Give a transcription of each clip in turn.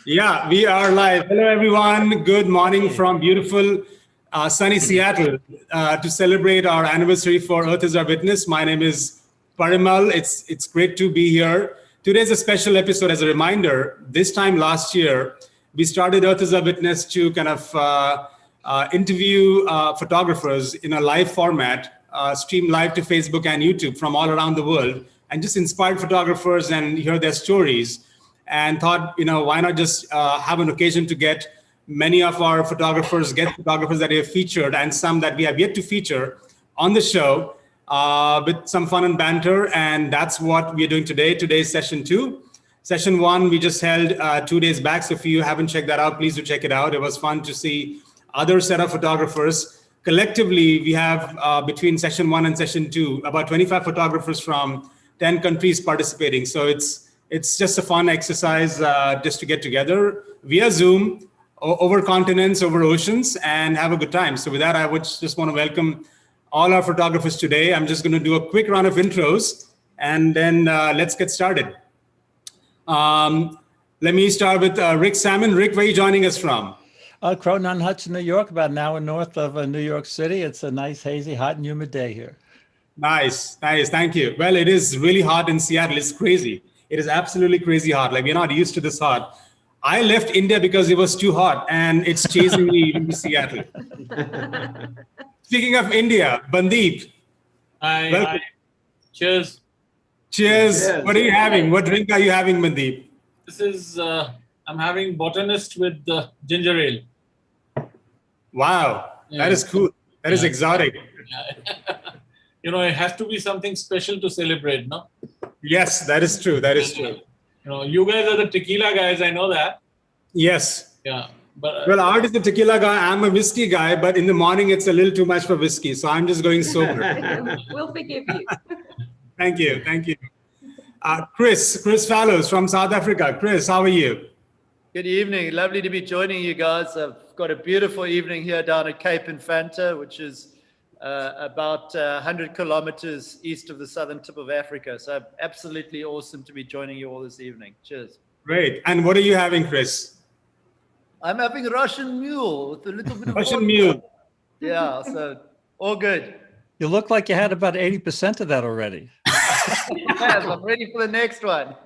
Yeah, we are live. Hello, everyone. Good morning from beautiful, sunny Seattle to celebrate our anniversary for Earth is Our Witness. My name is Parimal. It's great to be here. Today is a special episode. As a reminder, this time last year, we started Earth is Our Witness to kind of interview photographers in a live format, stream live to Facebook and YouTube from all around the world, and just inspired photographers and hear their stories. And thought, why not just have an occasion to get many of our photographers, guest photographers that we have featured and some that we have yet to feature on the show with some fun and banter. And that's what we're doing today. Today's session 2. Session 1, we just held 2 days back. So if you haven't checked that out, please do check it out. It was fun to see other set of photographers. Collectively, we have between session 1 and session 2, about 25 photographers from 10 countries participating. So it's just a fun exercise just to get together via Zoom, over continents, over oceans, and have a good time. So with that, I would just want to welcome all our photographers today. I'm just going to do a quick round of intros, and then let's get started. Let me start with Rick Salmon. Rick, where are you joining us from? Croton on Hudson, New York, about an hour north of New York City. It's a nice, hazy, hot and humid day here. Nice. Thank you. Well, it is really hot in Seattle. It's crazy. It is absolutely crazy hot. Like, we're not used to this hot. I left India because it was too hot, and it's chasing me even to Seattle. Speaking of India, Bandeep. Hi. Cheers. Cheers. What are you having? What drink are you having, Bandeep? This is, I'm having botanist with ginger ale. Wow. Yeah. That is cool. That is exotic. Yeah. It has to be something special to celebrate, no? Yes, that is true. That is true. You guys are the tequila guys. I know that. Yes. Yeah. But well, Art is the tequila guy. I'm a whiskey guy, but in the morning it's a little too much for whiskey, so I'm just going sober. We'll forgive you. Thank you. Chris Fallows from South Africa. Chris, how are you? Good evening. Lovely to be joining you guys. I've got a beautiful evening here down at Cape Infanta, which is about 100 kilometers east of the southern tip of Africa. So absolutely awesome to be joining you all this evening. Cheers. Great. And what are you having, Chris? I'm having Russian mule with a little bit of Russian mule. Yeah, so all good. You look like you had about 80% of that already. Yes, I'm ready for the next one.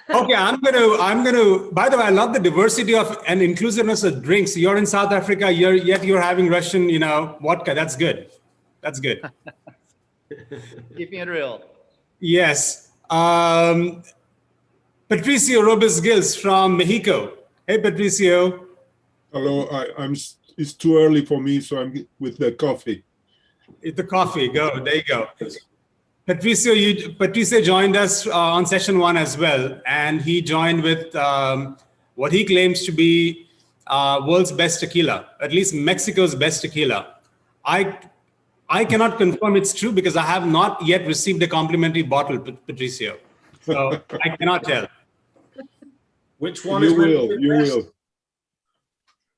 Okay, I'm gonna. By the way, I love the diversity of and inclusiveness of drinks. You're in South Africa, yet you're having Russian, vodka. That's good. That's good. Keeping it real. Yes. Patricio Robes Gils from Mexico. Hey, Patricio. Hello. It's too early for me, so I'm with the coffee. The coffee. Go. There you go. Patricio joined us on session 1 as well, and he joined with what he claims to be world's best tequila, at least Mexico's best tequila. I cannot confirm it's true because I have not yet received a complimentary bottle, Patricio. So I cannot tell. Which one You is will.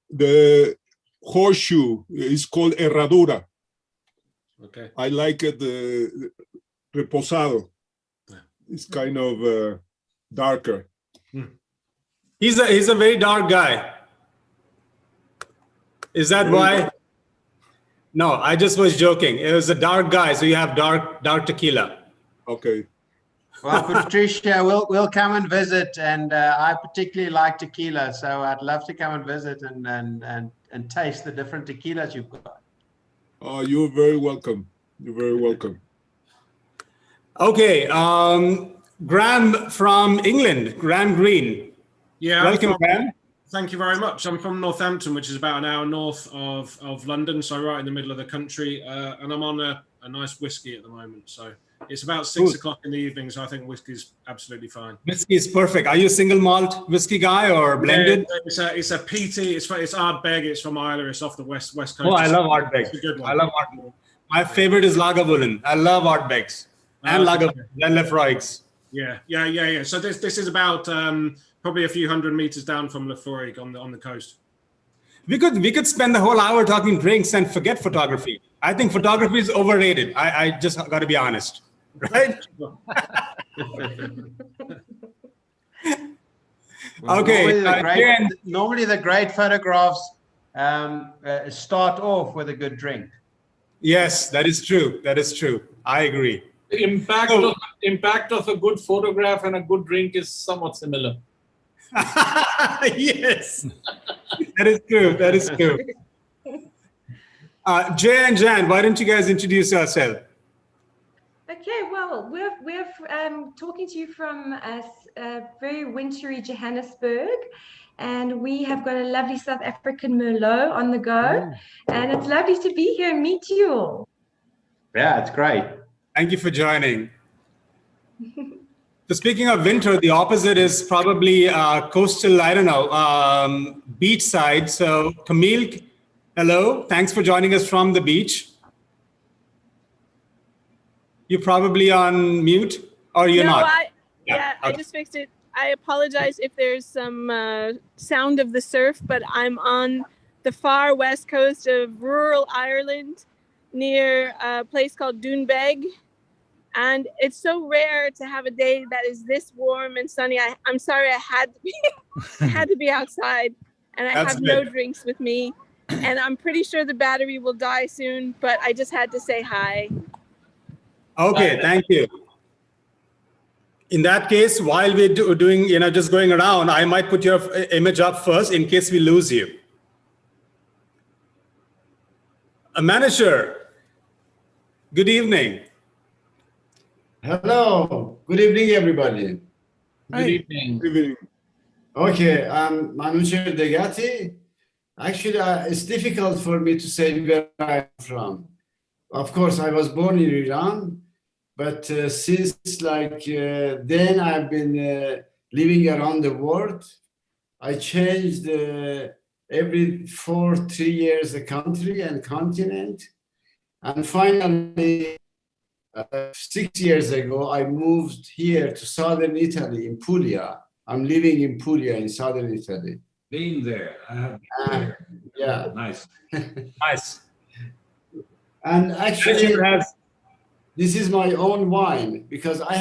The horseshoe is called Herradura. Okay. I like it. Reposado. It's kind of darker. He's a very dark guy. Is that why? No, I just was joking. It was a dark guy, so you have dark tequila. Okay. Well, Patricia, we'll come and visit, and I particularly like tequila, so I'd love to come and visit and taste the different tequilas you've got. Oh, you're very welcome. You're very welcome. Okay, Graham from England, Graham Green. Yeah. Welcome, Graham. Thank you very much. I'm from Northampton, which is about an hour north of London, so right in the middle of the country, and I'm on a nice whiskey at the moment. So it's about 6 o'clock in the evening, so I think whiskey's absolutely fine. Whiskey is perfect. Are you a single malt whiskey guy or blended? Yeah, it's a PT. It's Ardbeg. It's from Islay. It's off the west coast. Oh, I love Ardbeg. It's a good one. I love Ardbeg. My favorite is Lagavulin. I love Ardbegs and Lagavulin and Lefroigs. Yeah. So this is about probably a few hundred meters down from Lefroy on the coast. We could spend the whole hour talking drinks and forget photography. I think photography is overrated. I just got to be honest, right? Okay. Normally the great photographs start off with a good drink. Yes, that is true. That is true. I agree. The impact of a good photograph and a good drink is somewhat similar. Yes, that is true. That is true. Jay and Jan, why don't you guys introduce yourselves? Okay, well, we're talking to you from a very wintry Johannesburg, and we have got a lovely South African Merlot on the go, and it's lovely to be here and meet you all. Yeah, it's great. Thank you for joining. So speaking of winter, the opposite is probably coastal, I don't know, beach side. So Camille, hello. Thanks for joining us from the beach. You're probably on mute, or you're not? Okay. I just fixed it. I apologize if there's some sound of the surf, but I'm on the far west coast of rural Ireland near a place called Doonbeg. And it's so rare to have a day that is this warm and sunny. I'm sorry, I had to be outside, and I have no drinks with me. And I'm pretty sure the battery will die soon, but I just had to say hi. Okay, thank you. In that case, while we're doing, just going around, I might put your image up first in case we lose you. A manager, good evening. Hello, good evening, everybody. Good evening. Good evening. Okay, I'm Manager Degati. Actually, it's difficult for me to say where I'm from. Of course, I was born in Iran, but since then I've been living around the world. I changed every 3 years the country and continent, and finally 6 years ago I moved here to southern Italy in Puglia. I'm living in Puglia in southern Italy. Been there. I have been there. Yeah. Nice. Nice. And actually, this is my own wine because I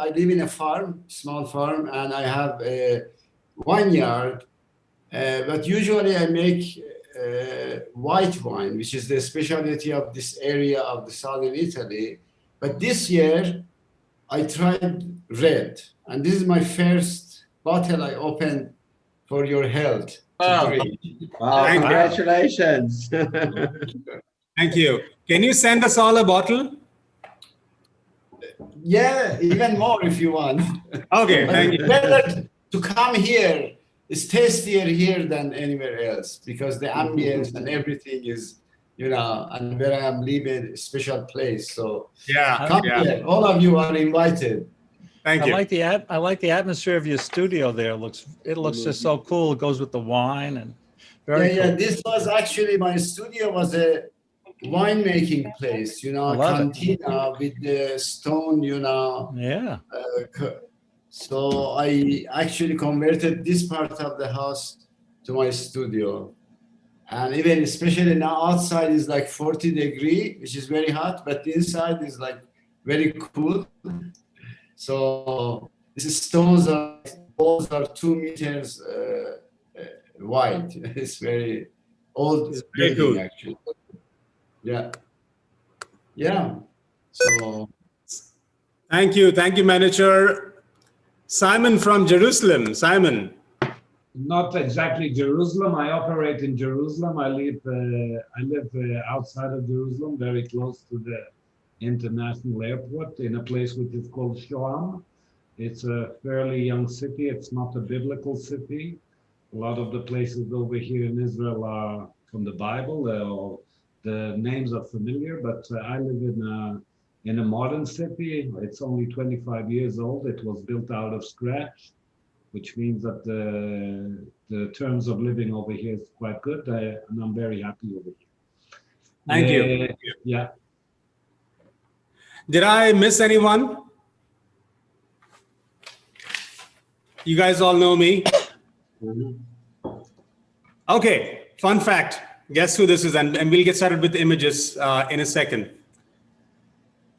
live in a farm, small farm, and I have a vineyard. But usually I make white wine, which is the specialty of this area of the southern Italy. But this year I tried red, and this is my first bottle I opened for your health. Wow, congratulations. Thank you. Can you send us all a bottle? Yeah, even more if you want. Okay, thank you. Better to come here. It's tastier here than anywhere else because the ambience and everything is, and where I am living, a special place. So come here. All of you are invited. Thank you. I like the atmosphere of your studio there. It looks just so cool. It goes with the wine and very cool. This was actually my studio was a winemaking place, cantina with the stone, Yeah. So I actually converted this part of the house to my studio. And even especially now outside is like 40 degrees, which is very hot, but inside is like very cool. So these stones walls are 2 meters wide. It's very old building, actually. Yeah. So thank you, manager. Simon from Jerusalem. Simon. Not exactly Jerusalem. I operate in Jerusalem. I live outside of Jerusalem, very close to the international airport, in a place which is called Shoam. It's a fairly young city. It's not a biblical city. A lot of the places over here in Israel are from the Bible. The names are familiar, but I live in a modern city. It's only 25 years old. It was built out of scratch, which means that the terms of living over here is quite good, and I'm very happy over here. Thank you. Yeah. Did I miss anyone? You guys all know me? Okay, fun fact. Guess who this is? And we'll get started with the images in a second.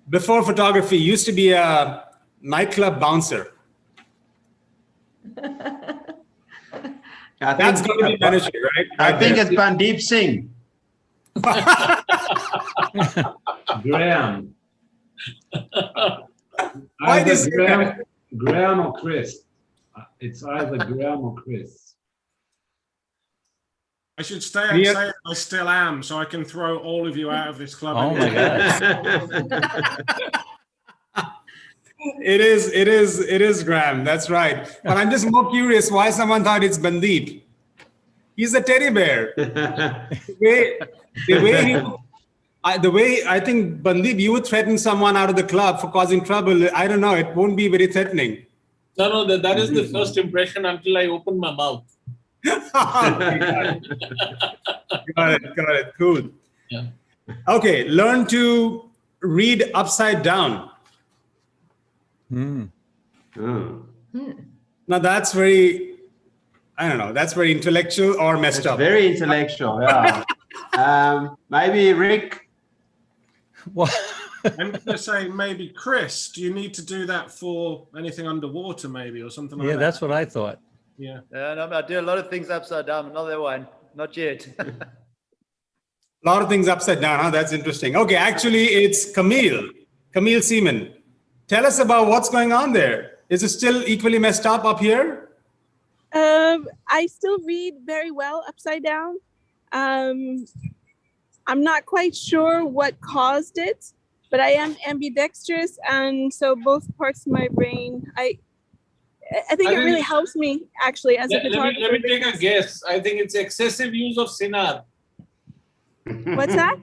Before photography, used to be a nightclub bouncer. That's going to be manager, right? I think it's Bandeep Singh. Graham. Why do you Either say Graham or Chris. It's either Graham or Chris. I should say I still am, so I can throw all of you out of this club. Oh my God. It is Graham. That's right. But I'm just more curious why someone thought it's Bandeep. He's a teddy bear. The way I think, Bandeep, you would threaten someone out of the club for causing trouble. I don't know. It won't be very threatening. No, that is the first impression until I open my mouth. Got it. Cool. Yeah. Okay, learn to read upside down. Mm. Now that's very, I don't know, that's very intellectual or messed up. Very intellectual, yeah. Maybe Rick. What? I'm going to say maybe Chris. Do you need to do that for anything underwater, maybe, or something like that? Yeah, that's what I thought. Yeah. No, I do a lot of things upside down, but not that one. Not yet. A lot of things upside down, huh? That's interesting. Okay, actually, it's Camille Seaman. Tell us about what's going on there. Is it still equally messed up here? I still read very well upside down. I'm not quite sure what caused it, but I am ambidextrous, and so both parts of my brain, I think it really helps me actually as a photographer. Let me take a guess. I think it's excessive use of Sinar. What's that?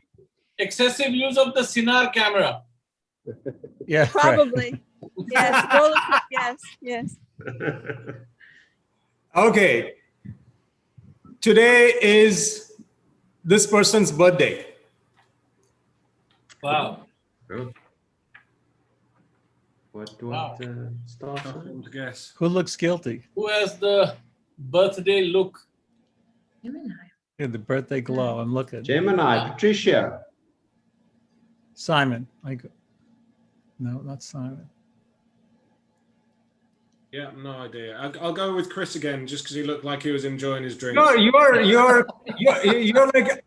Excessive use of the Sinar camera. Yeah, probably. Right. Yes. Okay. Today is this person's birthday. Wow. What Start to guess. Who looks guilty? Who has the birthday look? Yeah, the birthday glow. I'm looking. Gemini, Patricia. Simon. No, not Simon. Yeah, no idea. I'll go with Chris again, just because he looked like he was enjoying his drink. No, you're like,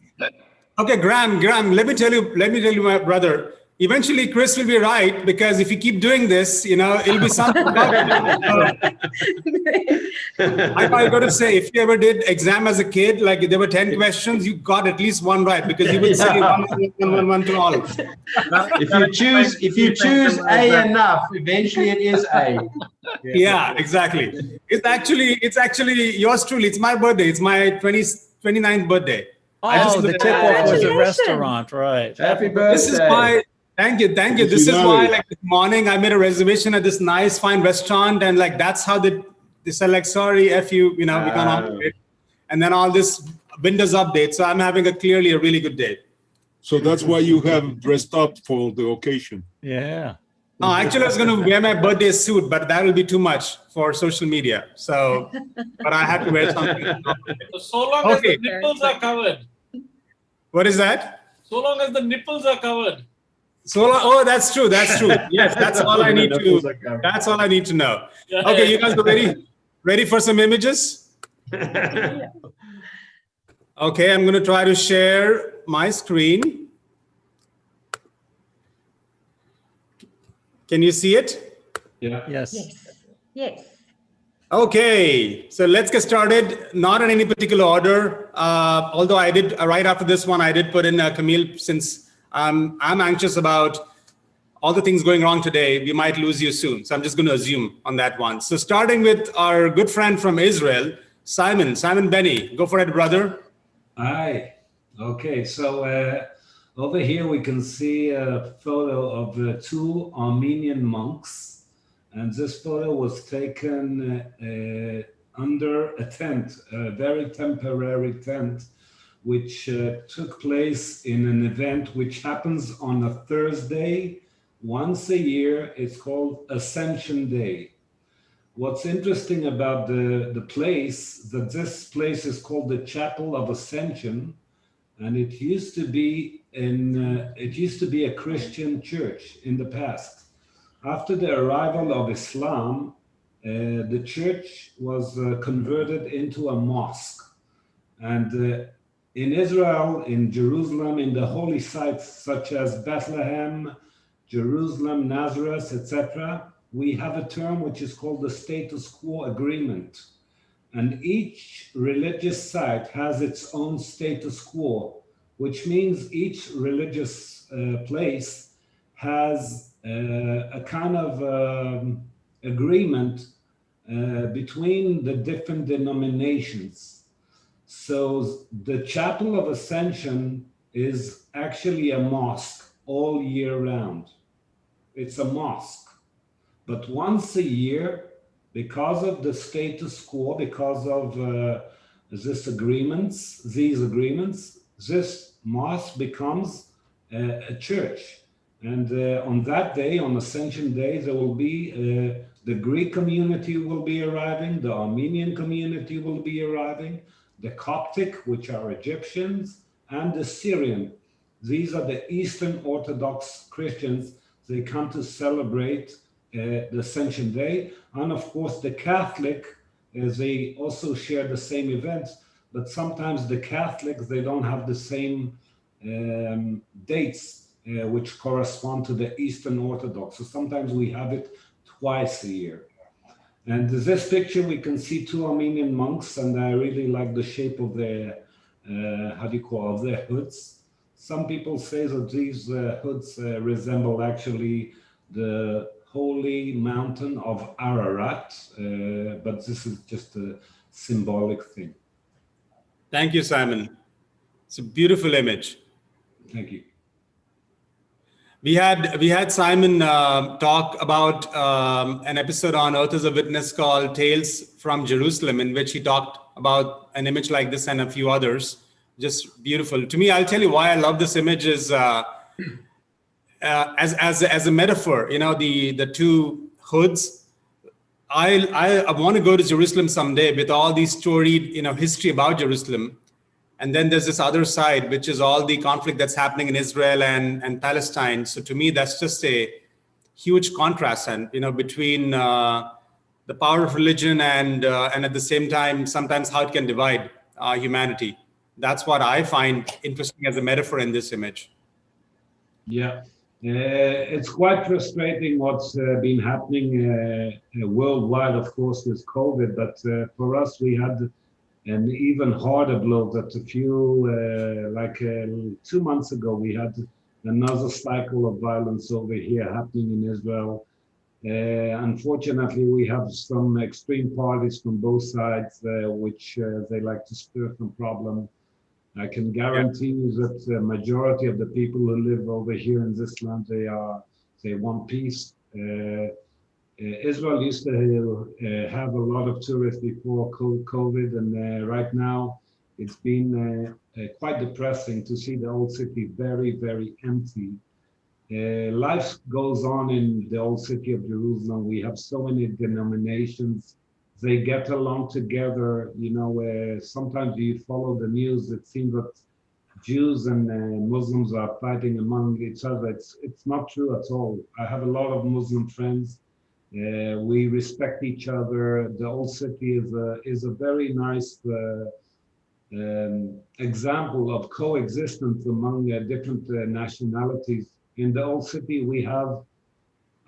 okay, Graham. Let me tell you, my brother. Eventually, Chris will be right, because if you keep doing this, it'll be something. I got to say, if you ever did exam as a kid, like there were 10 questions, you got at least one right, because you would say one to all. If you choose A enough, eventually it is A. Yeah, exactly. It's actually yours truly. It's my birthday. It's my 29th birthday. Oh, the tip-off was a restaurant, right? Happy birthday. This is my. Thank you. This is why, like this morning, I made a reservation at this nice, fine restaurant, and like that's how they said, like, sorry, F you, we can't operate. And then all this Windows update. So I'm having clearly a really good day. So that's why you have dressed up for the occasion. Yeah. Oh, actually, I was going to wear my birthday suit, but that will be too much for social media. So, but I have to wear something. So long as the nipples are covered. What is that? So long as the nipples are covered. Oh, that's true. Yes, that's all I need to. That's all I need to know. Okay, you guys are ready for some images? Okay, I'm going to try to share my screen. Can you see it? Yeah. Yes. Yes. Okay, so let's get started. Not in any particular order. Although I did right after this one, I did put in Camille, since I'm anxious about all the things going wrong today. We might lose you soon. So I'm just going to assume on that one. So starting with our good friend from Israel, Simon Benny. Go for it, brother. Hi. Okay, so over here we can see a photo of two Armenian monks. And this photo was taken under a tent, a very temporary tent, which took place in an event which happens on a Thursday once a year. It's called Ascension Day. What's interesting about the place, that this place is called the Chapel of Ascension, and it used to be a Christian church in the past. After the arrival of Islam, the church was converted into a mosque. And in Israel, in Jerusalem, in the holy sites such as Bethlehem, Jerusalem, Nazareth, etc., we have a term which is called the status quo agreement. And each religious site has its own status quo, which means each religious place has a kind of agreement between the different denominations. So the Chapel of Ascension is actually a mosque all year round. It's a mosque. But once a year, because of the status quo, because of these agreements, this mosque becomes a church. And on that day, on Ascension Day, there will be the Greek community will be arriving, the Armenian community will be arriving, the Coptic, which are Egyptians, and the Syrian. These are the Eastern Orthodox Christians. They come to celebrate the Ascension Day. And of course, the Catholic, they also share the same events, but sometimes the Catholics, they don't have the same dates which correspond to the Eastern Orthodox. So sometimes we have it twice a year. And this picture, we can see two Armenian monks, and I really like the shape of their, their hoods. Some people say that these hoods resemble actually the holy mountain of Ararat, but this is just a symbolic thing. Thank you, Simon. It's a beautiful image. Thank you. We had Simon talk about an episode on Earth as a Witness called Tales from Jerusalem, in which he talked about an image like this and a few others. Just beautiful. To me, I'll tell you why I love this image is as a metaphor. You know, the two hoods. I want to go to Jerusalem someday with all these storied history about Jerusalem. And then there's this other side, which is all the conflict that's happening in Israel and Palestine. So to me, that's just a huge contrast, and between the power of religion and at the same time, sometimes how it can divide humanity. That's what I find interesting as a metaphor in this image. Yeah, it's quite frustrating what's been happening worldwide, of course, with COVID. But for us, we had an even harder blow that a few, 2 months ago, we had another cycle of violence over here happening in Israel. Unfortunately, we have some extreme parties from both sides, which they like to stir some problem. I can guarantee you that the majority of the people who live over here in this land, they want peace. Israel used to have a lot of tourists before COVID, and right now it's been quite depressing to see the old city very, very empty. Life goes on in the old city of Jerusalem. We have so many denominations. They get along together. Sometimes you follow the news, it seems that Jews and Muslims are fighting among each other. It's not true at all. I have a lot of Muslim friends. We respect each other. The old city is a very nice example of coexistence among different nationalities. In the old city, we have,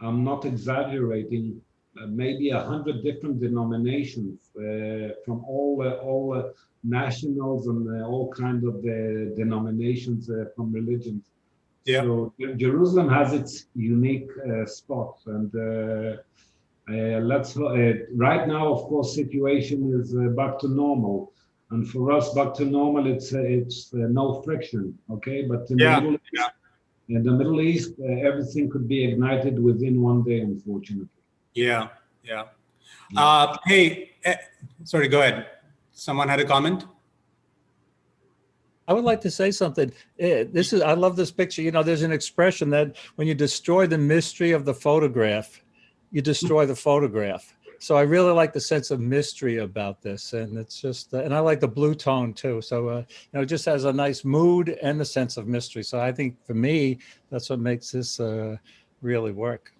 I'm not exaggerating, maybe 100 different denominations from all nationals and all kinds of denominations from religions. Yeah. So Jerusalem has its unique spots, and right now, of course, situation is back to normal, and for us, back to normal, it's no friction, okay? But in the Middle East, everything could be ignited within one day, unfortunately. Yeah. Hey, sorry, go ahead. Someone had a comment? I would like to say something. I love this picture. There's an expression that when you destroy the mystery of the photograph, you destroy the photograph. So I really like the sense of mystery about this, and it's just, and I like the blue tone too. So it just has a nice mood and the sense of mystery. So I think for me, that's what makes this really work.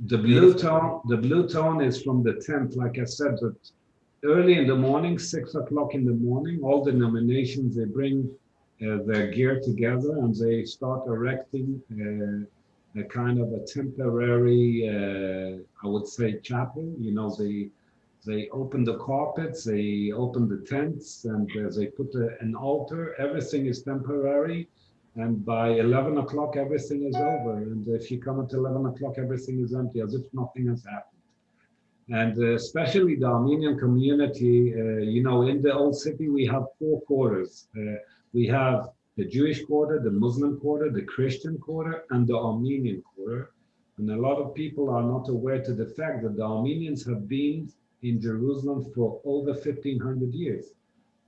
The blue tone is from the tent, like I said, that early in the morning, 6 o'clock in the morning, all denominations, they bring their gear together and they start erecting a kind of a temporary, I would say, chapel. You know, they open the carpets, they open the tents, and they put an altar. Everything is temporary. And by 11 o'clock, everything is over. And if you come at 11 o'clock, everything is empty, as if nothing has happened. And especially the Armenian community, you know, in the old city, we have 4 quarters. We have the Jewish quarter, the Muslim quarter, the Christian quarter, and the Armenian quarter. And a lot of people are not aware to the fact that the Armenians have been in Jerusalem for over 1,500 years.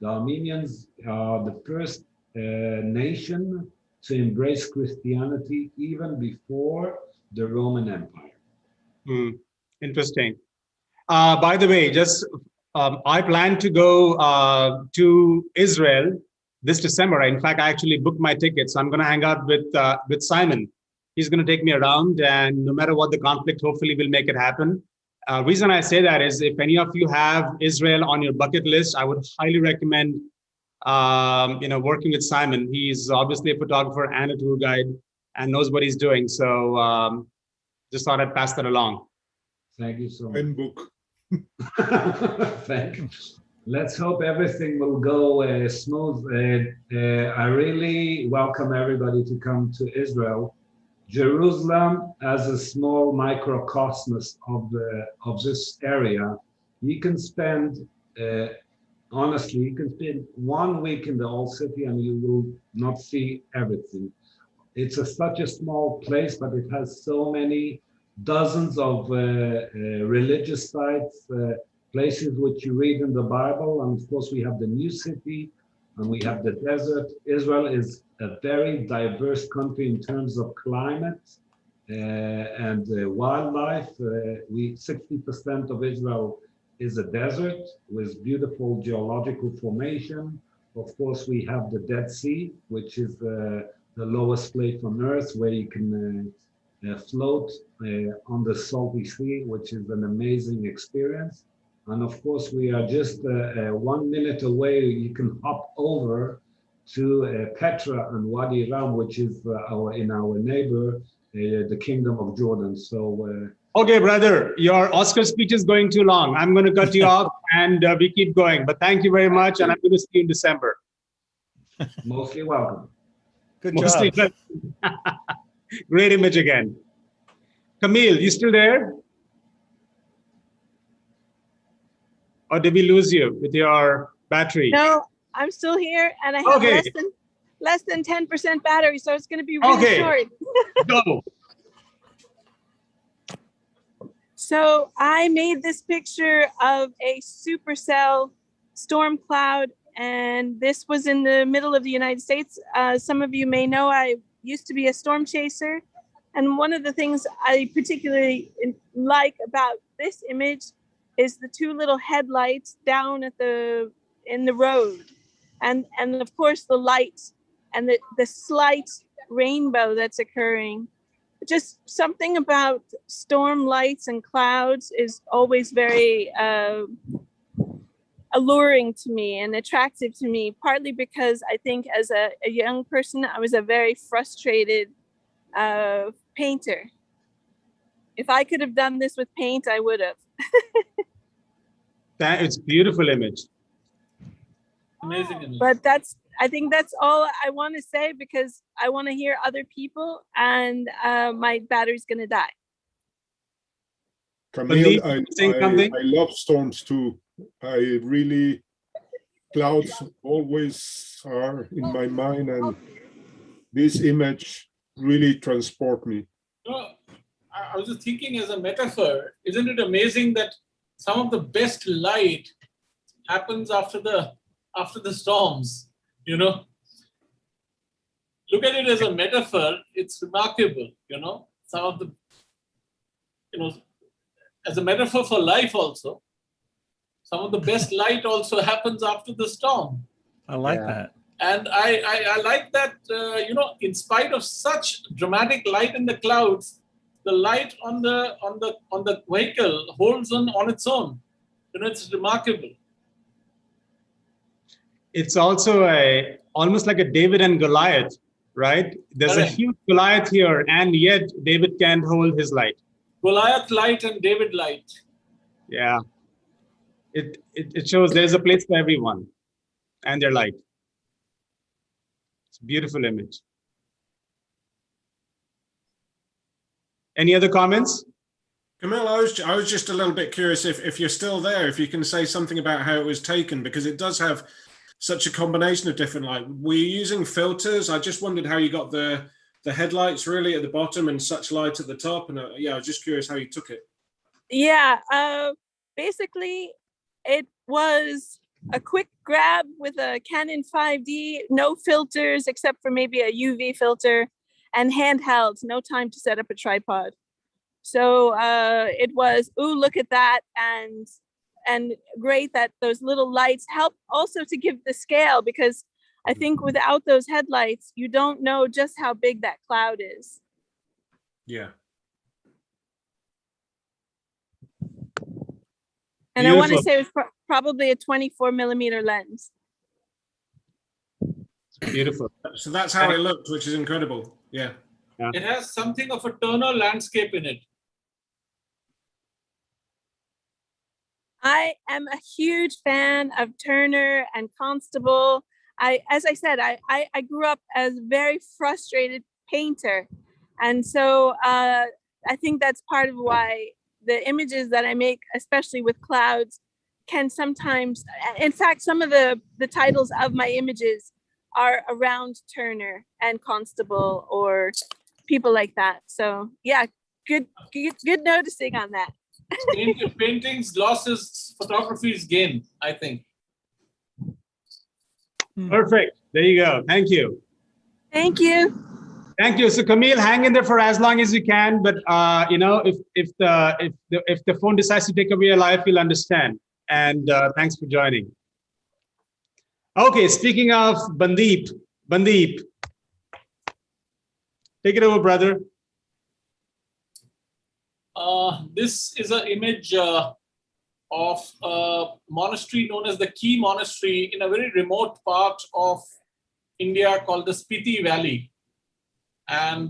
The Armenians are the first nation to embrace Christianity even before the Roman Empire. Interesting. By the way, I plan to go to Israel this December. In fact, I actually booked my tickets. So I'm going to hang out with Simon. He's going to take me around, and no matter what the conflict, hopefully we'll make it happen. Reason I say that is if any of you have Israel on your bucket list, I would highly recommend working with Simon. He's obviously a photographer and a tour guide and knows what he's doing. So just thought I'd pass that along. Thank you so much. And book. Thank you. Let's hope everything will go smooth. I really welcome everybody to come to Israel. Jerusalem as a small microcosmos of this area. You can spend, honestly, you can spend 1 week in the old city and you will not see everything. It's such a small place, but it has so many dozens of religious sites, places which you read in the Bible. And of course, we have the new city and we have the desert. Israel is a very diverse country in terms of climate and wildlife. 60% of Israel is a desert with beautiful geological formation. Of course, we have the Dead Sea, which is the lowest place on earth where you can float on the salty sea, which is an amazing experience. And of course, we are just 1 minute away. You can hop over to Petra and Wadi Ram, which is in our neighbor, the Kingdom of Jordan. So. Okay, brother, your Oscar speech is going too long. I'm going to cut you off and we keep going. But thank you very much. And I'm going to see you in December. Mostly welcome. Good job. Great image again. Camille, you still there? Or did we lose you with your battery? No, I'm still here, and I have less than 10% battery, so it's going to be really short. Go. So I made this picture of a supercell storm cloud, and this was in the middle of the United States. Some of you may know I used to be a storm chaser, and one of the things I particularly like about this image is the 2 little headlights down in the road, and of course the light and the slight rainbow that's occurring. Just something about storm lights and clouds is always very alluring to me and attractive to me, partly because I think as a young person, I was a very frustrated painter. If I could have done this with paint, I would have. It's a beautiful image. Amazing image. But I think that's all I want to say, because I want to hear other people, and my battery's going to die. Camille, I love storms too. Clouds always are in my mind, and this image really transport me. I was just thinking as a metaphor, isn't it amazing that some of the best light happens after the storms, you know? Look at it as a metaphor, it's remarkable, you know? Some of the, as a metaphor for life also, some of the best light also happens after the storm. I like that. And I like that, in spite of such dramatic light in the clouds, the light on the vehicle holds on its own. It's remarkable. It's also almost like a David and Goliath, right? There's a huge Goliath here, and yet David can't hold his light. Goliath light and David light. Yeah. It shows there's a place for everyone and their light. It's a beautiful image. Any other comments? Camille, I was just a little bit curious if you're still there, if you can say something about how it was taken, because it does have such a combination of different light. Were you using filters? I just wondered how you got the headlights really at the bottom and such light at the top. And yeah, I was just curious how you took it. Yeah, basically it was a quick grab with a Canon 5D, no filters except for maybe a UV filter, and handheld, no time to set up a tripod. So it was, ooh, look at that, and great that those little lights help also to give the scale, because I think without those headlights, you don't know just how big that cloud is. Yeah. And beautiful. I want to say it was probably a 24 millimeter lens. Beautiful. So that's how it looked, which is incredible. Yeah. It has something of a Turner landscape in it. I am a huge fan of Turner and Constable. As I said, I grew up as a very frustrated painter. And so I think that's part of why the images that I make, especially with clouds, can sometimes, in fact, some of the titles of my images are around Turner and Constable or people like that. So yeah, good noticing on that. Painting's losses, photography's gain, I think. Perfect. There you go. Thank you. Thank you. Thank you. So Camille, hang in there for as long as you can. But you know, if the phone decides to take away your life, you'll understand. And thanks for joining. Okay, speaking of Bandeep, take it over, brother. This is an image of a monastery known as the Key Monastery in a very remote part of India called the Spiti Valley. And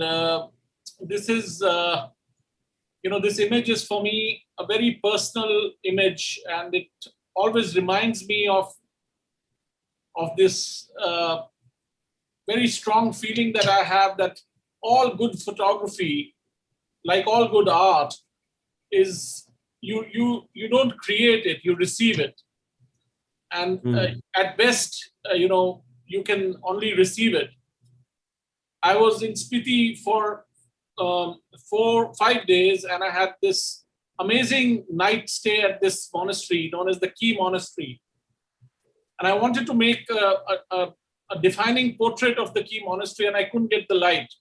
this is, this image is for me a very personal image, and it always reminds me of this very strong feeling that I have that all good photography, like all good art, is you don't create it, you receive it. And at best, you can only receive it. I was in Spiti for 4-5 days, and I had this amazing night stay at this monastery known as the Key Monastery. And I wanted to make a defining portrait of the Key Monastery, and I couldn't get the light.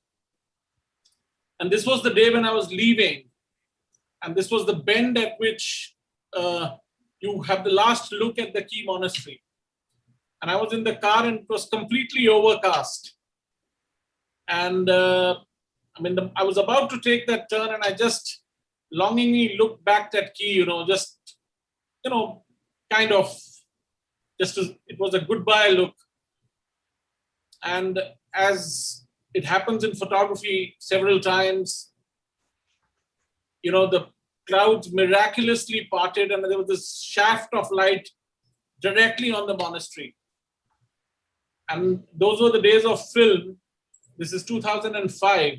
And this was the day when I was leaving. And this was the bend at which you have the last look at the Key Monastery. And I was in the car, and it was completely overcast. And I was about to take that turn, and I just longingly looked back at Key, it was a goodbye look. And as it happens in photography several times, the clouds miraculously parted, and there was this shaft of light directly on the monastery. And those were the days of film. This is 2005.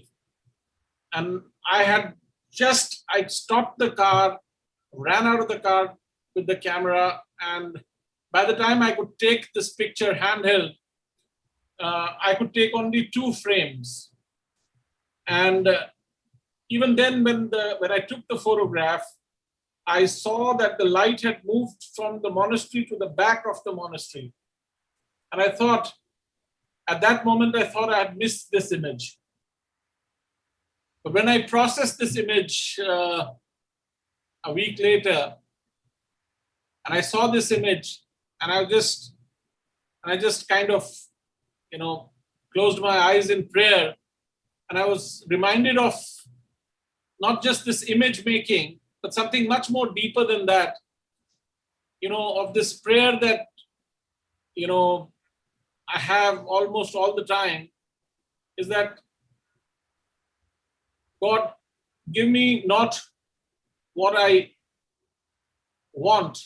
And I stopped the car, ran out of the car with the camera. And by the time I could take this picture handheld, I could take only 2 frames. And even then, when I took the photograph, I saw that the light had moved from the monastery to the back of the monastery. And I thought, at that moment, I thought I had missed this image. But when I processed this image a week later, and I saw this image, and I just kind of, closed my eyes in prayer, and I was reminded of not just this image making, but something much more deeper than that, of this prayer that, I have almost all the time, is that God, give me not what I want,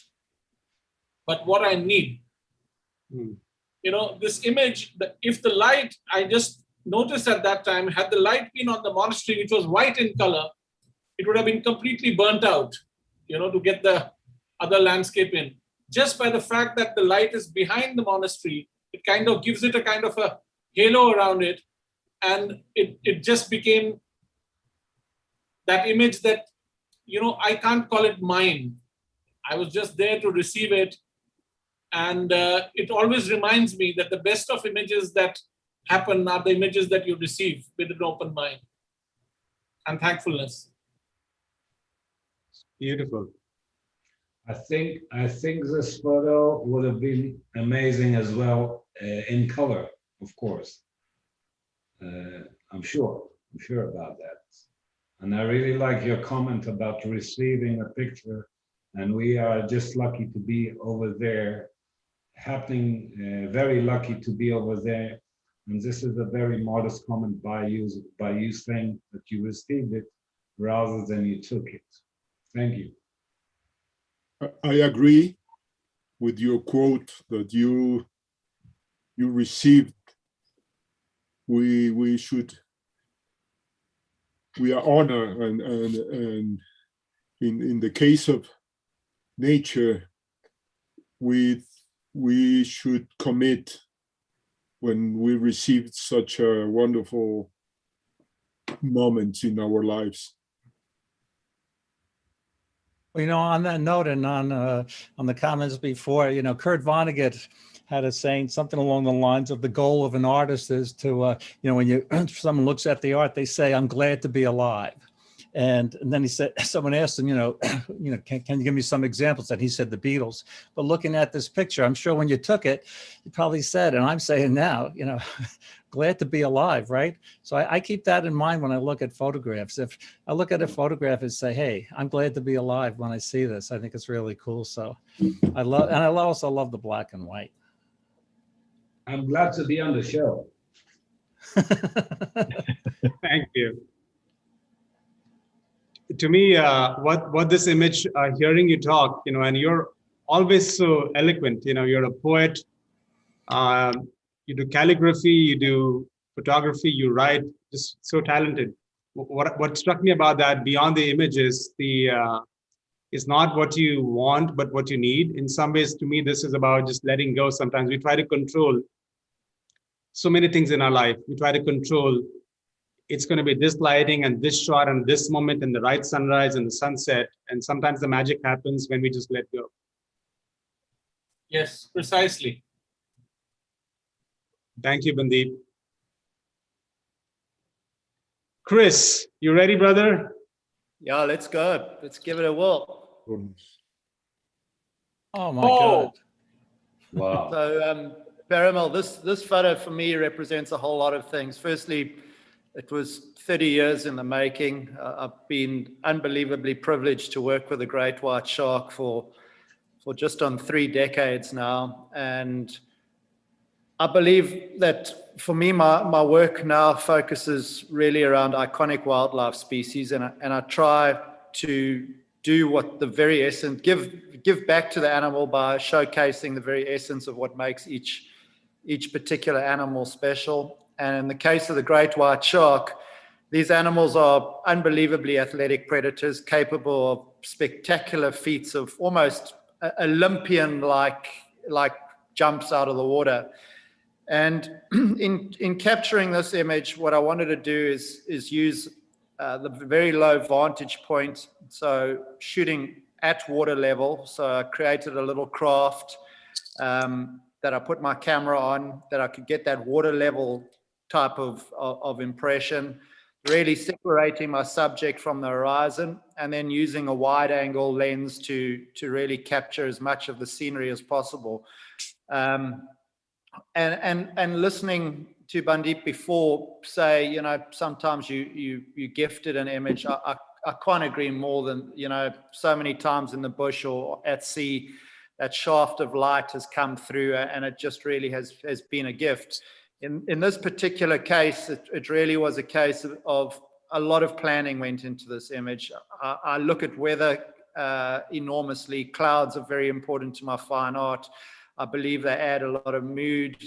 but what I need. This image, if the light, I just noticed at that time, had the light been on the monastery, which was white in color, it would have been completely burnt out, to get the other landscape in. Just by the fact that the light is behind the monastery, it kind of gives it a kind of a halo around it. And it just became that image that, I can't call it mine. I was just there to receive it. And it always reminds me that the best of images that happen are the images that you receive with an open mind and thankfulness. Beautiful. I think this photo would have been amazing as well in color, of course. I'm sure about that. And I really like your comment about receiving a picture, and we are just lucky to be over there, very lucky to be over there. And this is a very modest comment by you saying that you received it rather than you took it. Thank you. I agree with your quote that you received. We are honored, and in the case of nature, we should commit when we received such a wonderful moment in our lives. Well, on that note, and on the comments before, Kurt Vonnegut had a saying, something along the lines of the goal of an artist is to, when someone looks at the art, they say, "I'm glad to be alive." And then he said, someone asked him, can you give me some examples? And he said, the Beatles. But looking at this picture, I'm sure when you took it, you probably said, and I'm saying now, glad to be alive, right? So I keep that in mind when I look at photographs. If I look at a photograph and say, hey, I'm glad to be alive when I see this, I think it's really cool. So I also love the black and white. I'm glad to be on the show. Thank you. To me, what this image, hearing you talk, and you're always so eloquent, you're a poet, you do calligraphy, you do photography, you write, just so talented. What struck me about that, beyond the images, is not what you want, but what you need. In some ways, to me, this is about just letting go. Sometimes we try to control so many things in our life. We try to control, it's going to be this lighting and this shot and this moment and the right sunrise and the sunset. And sometimes the magic happens when we just let go. Yes, precisely. Thank you, Bandeep. Chris, you ready, brother? Yeah, let's go. Let's give it a whirl. Oh my God. Wow. So, Parimal, this photo for me represents a whole lot of things. Firstly, it was 30 years in the making. I've been unbelievably privileged to work with a great white shark for just on 3 decades now. And I believe that for me, my work now focuses really around iconic wildlife species. And I try to do what the very essence, give back to the animal by showcasing the very essence of what makes each particular animal special. And in the case of the great white shark, these animals are unbelievably athletic predators, capable of spectacular feats of almost Olympian-like jumps out of the water. And in capturing this image, what I wanted to do is use the very low vantage point, so shooting at water level. So I created a little craft that I put my camera on, that I could get that water level type of impression, really separating my subject from the horizon, and then using a wide angle lens to really capture as much of the scenery as possible. And listening to Bandeep before say, sometimes you gifted an image. I can't agree more than, so many times in the bush or at sea, that shaft of light has come through, and it just really has been a gift. In this particular case, it really was a case of a lot of planning went into this image. I look at weather enormously. Clouds are very important to my fine art. I believe they add a lot of mood,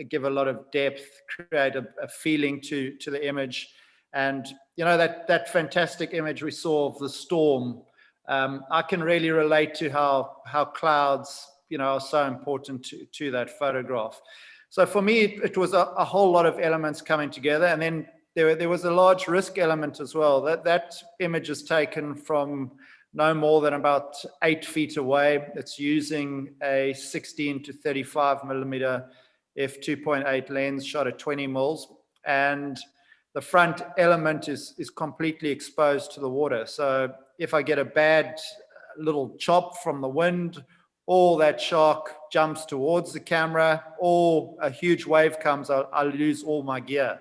give a lot of depth, create a feeling to the image. And that fantastic image we saw of the storm, I can really relate to how clouds, are so important to that photograph. So for me, it was a whole lot of elements coming together. And then there was a large risk element as well. That image is taken from no more than about 8 feet away. It's using a 16 to 35 millimeter f2.8 lens shot at 20 mils. And the front element is completely exposed to the water. So if I get a bad little chop from the wind, or that shark jumps towards the camera, or a huge wave comes, I'll lose all my gear.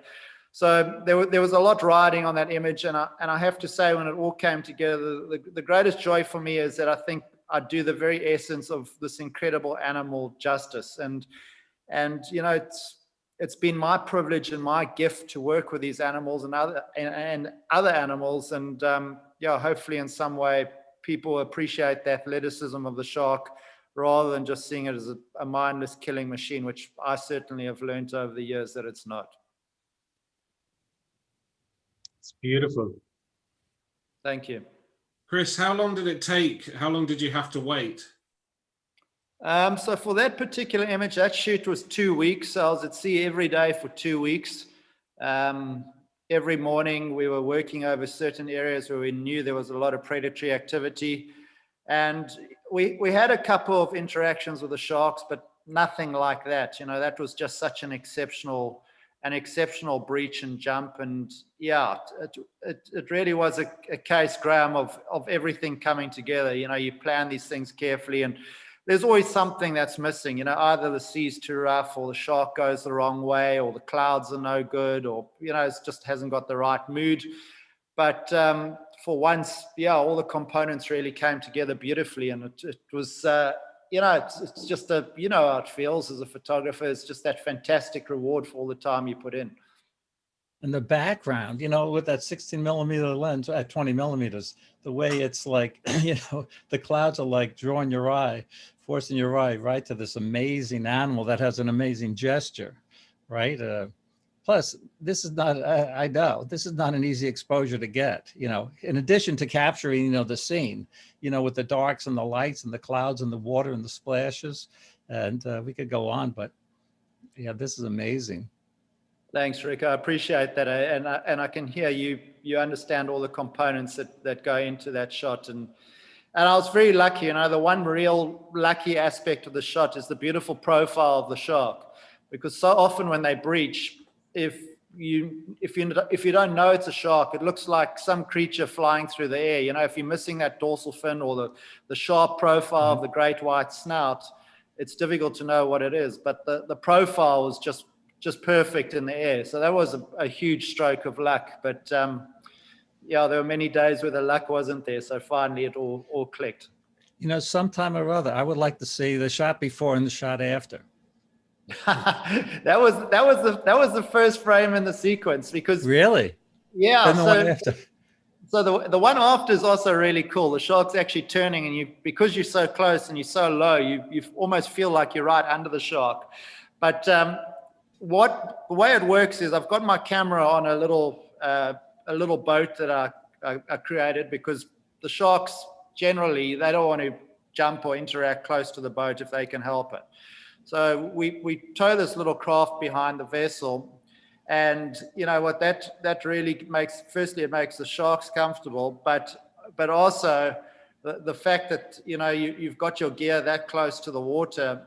So there was a lot riding on that image, and I have to say, when it all came together, the greatest joy for me is that I think I do the very essence of this incredible animal justice. And it's been my privilege and my gift to work with these animals and other animals, and hopefully in some way people appreciate the athleticism of the shark rather than just seeing it as a mindless killing machine, which I certainly have learned over the years that it's not. It's beautiful. Thank you. Chris, how long did it take? How long did you have to wait? So for that particular image, that shoot was 2 weeks. I was at sea every day for 2 weeks. Every morning we were working over certain areas where we knew there was a lot of predatory activity. And we had a couple of interactions with the sharks, but nothing like that. That was just such an exceptional breach and jump. And yeah, it really was a case, Graham, of everything coming together. You plan these things carefully, and there's always something that's missing. Either the sea's too rough, or the shark goes the wrong way, or the clouds are no good, or it just hasn't got the right mood. But for once, all the components really came together beautifully, and it was it's just how it feels as a photographer. It's just that fantastic reward for all the time you put in. And the background, with that 16 millimeter lens at 20 millimeters, the way it's like, the clouds are like drawing your eye, forcing your eye right to this amazing animal that has an amazing gesture, right? Plus, this is not, I know, this is not an easy exposure to get, in addition to capturing, the scene, with the darks and the lights and the clouds and the water and the splashes. And we could go on, but yeah, this is amazing. Thanks, Rick. I appreciate that. And I can hear you understand all the components that go into that shot. And I was very lucky. The one real lucky aspect of the shot is the beautiful profile of the shark, because so often when they breach, if you don't know it's a shark, it looks like some creature flying through the air. If you're missing that dorsal fin or the sharp profile of the great white snout, it's difficult to know what it is. But the profile was just perfect in the air. So that was a huge stroke of luck. But there were many days where the luck wasn't there. So finally it all clicked. Sometime or other, I would like to see the shot before and the shot after. that was the first frame in the sequence, because really, yeah. The one after. So the one after is also really cool. The shark's actually turning, and because you're so close and you're so low, you almost feel like you're right under the shark. But the way it works is I've got my camera on a little boat that I created, because the sharks generally, they don't want to jump or interact close to the boat if they can help it. So we tow this little craft behind the vessel, and what that really makes, firstly, it makes the sharks comfortable, but also the fact that you've got your gear that close to the water.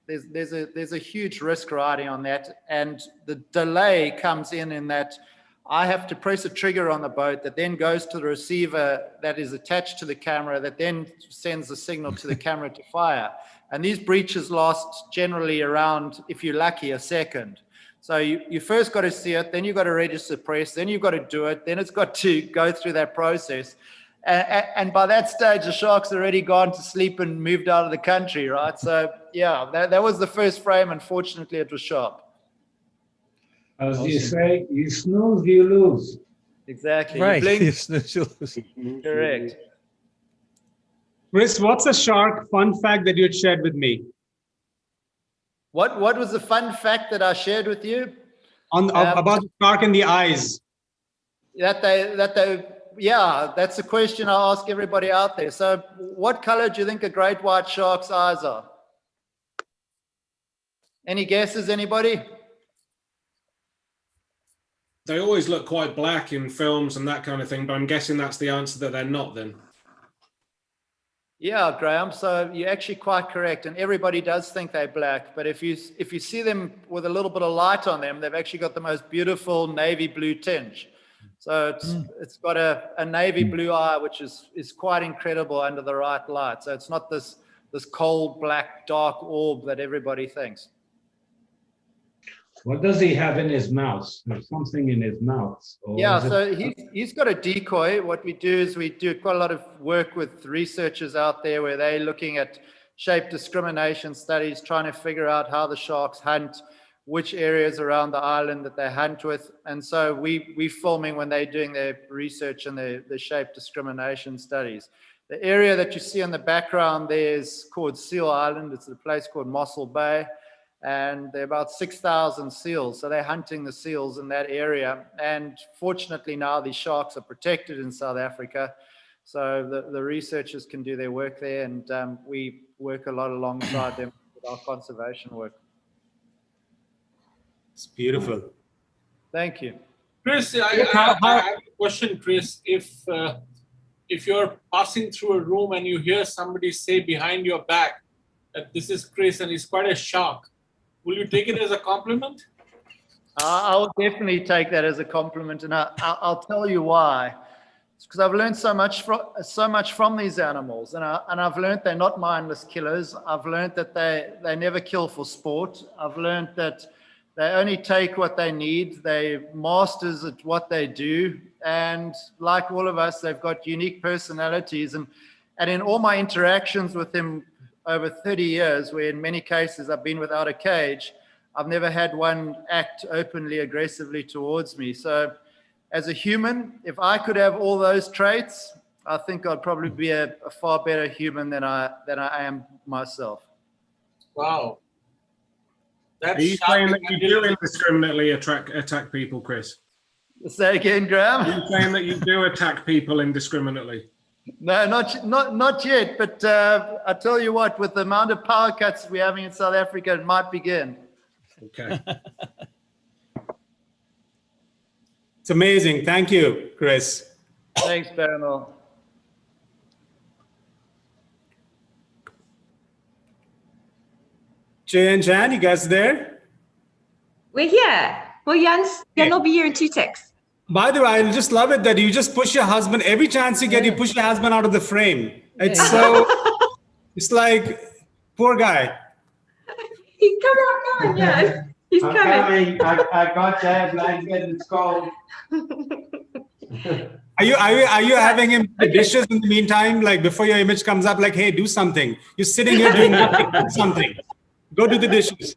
There's a huge risk riding on that, and the delay comes in that I have to press a trigger on the boat that then goes to the receiver that is attached to the camera, that then sends the signal to the camera to fire. And these breaches last generally around, if you're lucky, a second. So you first got to see it, then you've got to register press, then you've got to do it, then it's got to go through that process. And by that stage, the shark's already gone to sleep and moved out of the country, right? So yeah, that was the first frame. Unfortunately, it was sharp. As you say, you snooze, you lose. Exactly. Right. You blink. You snooze, you lose. Correct. Chris, what's a shark fun fact that you'd shared with me? What was the fun fact that I shared with you? About the shark in the eyes. Yeah, that's a question I ask everybody out there. So what color do you think a great white shark's eyes are? Any guesses, anybody? They always look quite black in films and that kind of thing, but I'm guessing that's the answer, that they're not then. Yeah, Graham. So you're actually quite correct, and everybody does think they're black. But if you see them with a little bit of light on them, they've actually got the most beautiful navy blue tinge. So it's got a navy blue eye, which is quite incredible under the right light. So it's not this cold black dark orb that everybody thinks. What does he have in his mouth? There's something in his mouth. Yeah, so he's got a decoy. What we do is we do quite a lot of work with researchers out there where they're looking at shape discrimination studies, trying to figure out how the sharks hunt, which areas around the island that they hunt with. And so we're filming when they're doing their research and the shape discrimination studies. The area that you see in the background there is called Seal Island. It's a place called Mossel Bay. And there are about 6,000 seals. So they're hunting the seals in that area. And fortunately now these sharks are protected in South Africa. So the researchers can do their work there, and we work a lot alongside them with our conservation work. It's beautiful. Thank you. Chris, I have a question, Chris. If you're passing through a room and you hear somebody say behind your back that this is Chris and he's quite a shark, will you take it as a compliment? I'll definitely take that as a compliment, and I'll tell you why. It's because I've learned so much from these animals, and I've learned they're not mindless killers. I've learned that they never kill for sport. I've learned that they only take what they need. They're masters at what they do, and like all of us, they've got unique personalities. And in all my interactions with them over 30 years, where in many cases I've been without a cage, I've never had one act openly aggressively towards me. So as a human, if I could have all those traits, I think I'd probably be a far better human than I am myself. Wow. Are you saying that you do indiscriminately attack people, Chris? Say again, Graham? Are you saying that you do attack people indiscriminately? No, not yet. But I tell you what, with the amount of power cuts we're having in South Africa, it might begin. Okay. It's amazing. Thank you, Chris. Thanks, Bernal. Jay and Jan, you guys there? We're here. Well, Jan will be here in 2 ticks. By the way, I just love it that you just push your husband every chance you get. You push your husband out of the frame. It's so. It's like, poor guy. Come on, yeah. He's coming. I got that. I'm getting cold. Are you having him do the dishes in the meantime? Like before your image comes up, like, hey, do something. You're sitting here doing nothing. Do something. Go do the dishes.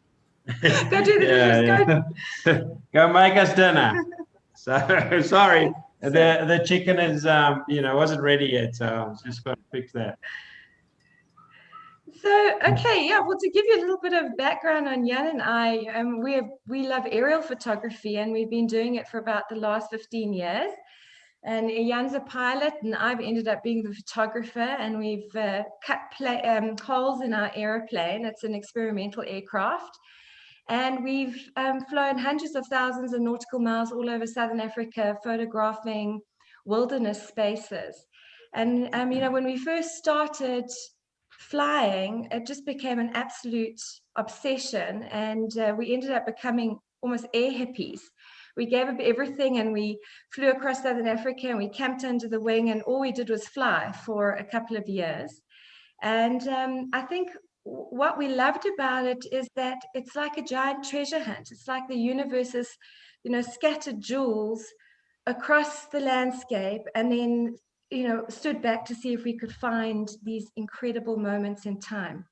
Go do the dishes. Go make us dinner. So sorry, the chicken is wasn't ready yet, so I was just going to fix that. So, okay, yeah, well, to give you a little bit of background on Jan and I, we love aerial photography, and we've been doing it for about the last 15 years. And Jan's a pilot, and I've ended up being the photographer, and we've cut holes in our airplane. It's an experimental aircraft. And we've flown hundreds of thousands of nautical miles all over Southern Africa, photographing wilderness spaces. And, when we first started flying, it just became an absolute obsession. And we ended up becoming almost air hippies. We gave up everything and we flew across Southern Africa and we camped under the wing, and all we did was fly for a couple of years. And I think what we loved about it is that it's like a giant treasure hunt. It's like the universe is, scattered jewels across the landscape, and then, stood back to see if we could find these incredible moments in time.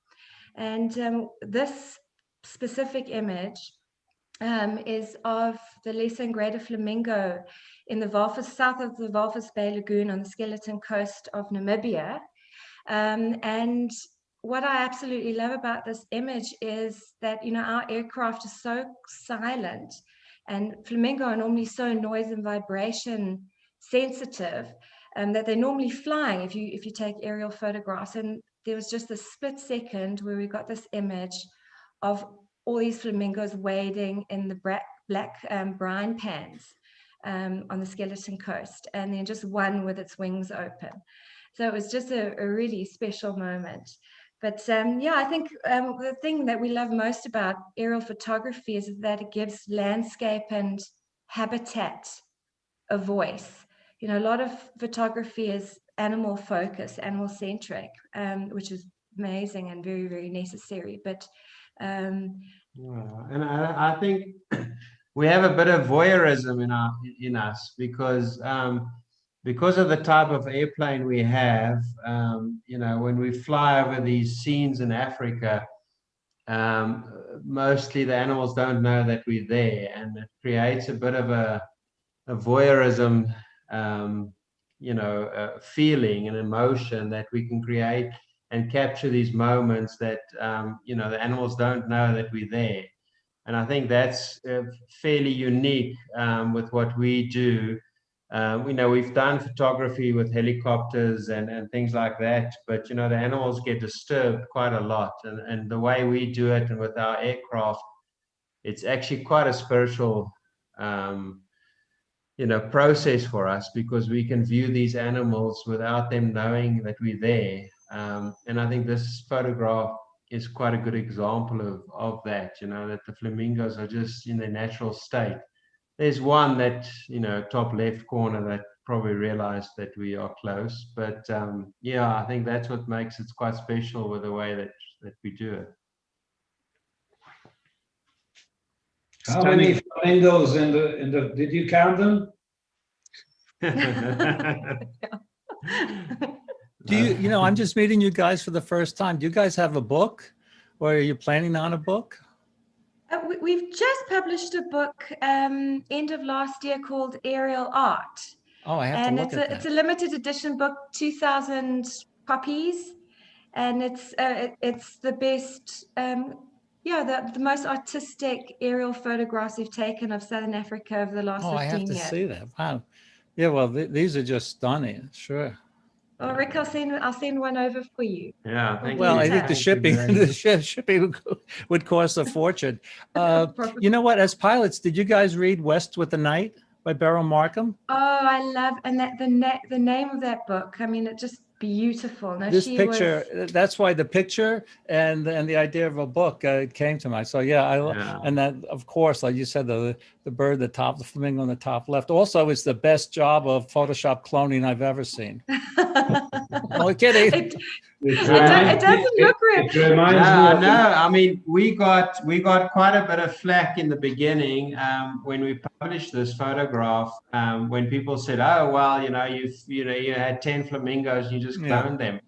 And this specific image is of the lesser and greater flamingo in the south of the Walvis Bay Lagoon on the Skeleton Coast of Namibia. And what I absolutely love about this image is that, our aircraft is so silent, and flamingo are normally so noise and vibration sensitive, that they're normally flying if you take aerial photographs. And there was just a split second where we got this image of all these flamingos wading in the black brine pans on the Skeleton Coast, and then just one with its wings open. So it was just a really special moment. But yeah, I think the thing that we love most about aerial photography is that it gives landscape and habitat a voice. A lot of photography is animal focused, animal centric, which is amazing and very, very necessary. But and I think we have a bit of voyeurism in us because of the type of airplane we have. When we fly over these scenes in Africa, mostly the animals don't know that we're there, and it creates a bit of a voyeurism, feeling and emotion that we can create and capture these moments that, the animals don't know that we're there. And I think that's fairly unique with what we do. We've done photography with helicopters and things like that, but, the animals get disturbed quite a lot. And the way we do it and with our aircraft, it's actually quite a spiritual process for us, because we can view these animals without them knowing that we're there. And I think this photograph is quite a good example of that, that the flamingos are just in their natural state. There's one that, top left corner, that probably realized that we are close. But yeah, I think that's what makes it quite special with the way that we do it. How many flamingos in the did you count them? Do you, I'm just meeting you guys for the first time. Do you guys have a book, or are you planning on a book? We've just published a book end of last year called Aerial Art. Oh, I have to look at that. It's a limited edition book, 2,000 copies, and it's the best, the most artistic aerial photographs we've taken of Southern Africa over the last 15 years. I have to see that. Wow. Yeah, well, these are just stunning. Sure. Oh, Rick, I'll send one over for you. Yeah, thank you. Well, I think the shipping would cost a fortune. You know what? As pilots, did you guys read West with the Night by Beryl Markham? Oh, I love, and that the name of that book. I mean, it just beautiful. No, this picture, that's why the picture and the idea of a book came to mind. So yeah, and that, of course, like you said, the bird, the flamingo on the top left. Also, it's the best job of Photoshop cloning I've ever seen. No kidding. It doesn't look real. No, I mean, we got quite a bit of flack in the beginning when we published this photograph. When people said, "Oh, well, you had 10 flamingos, and you just cloned them,"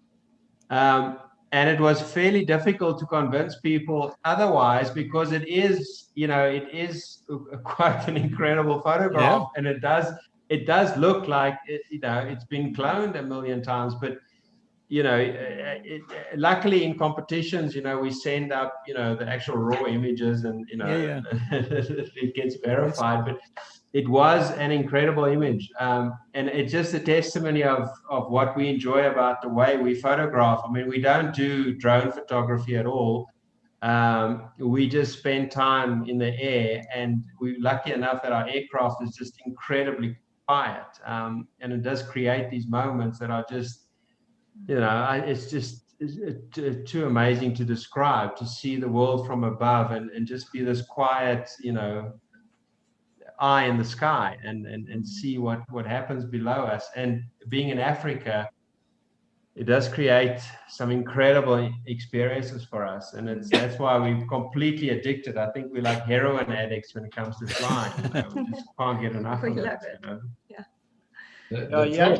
and it was fairly difficult to convince people otherwise, because it is quite an incredible photograph, and it does look like it's been cloned a million times, but. Luckily in competitions, we send up, the actual raw images, and it gets verified. But it was an incredible image, and it's just a testimony of what we enjoy about the way we photograph. I mean, we don't do drone photography at all. We just spend time in the air, and we're lucky enough that our aircraft is just incredibly quiet, and it does create these moments that are just. It's just too amazing to describe, to see the world from above and just be this quiet, eye in the sky and see what happens below us. And being in Africa, it does create some incredible experiences for us, and that's why we're completely addicted. I think we're like heroin addicts when it comes to flying. We just can't get enough of it. Yeah,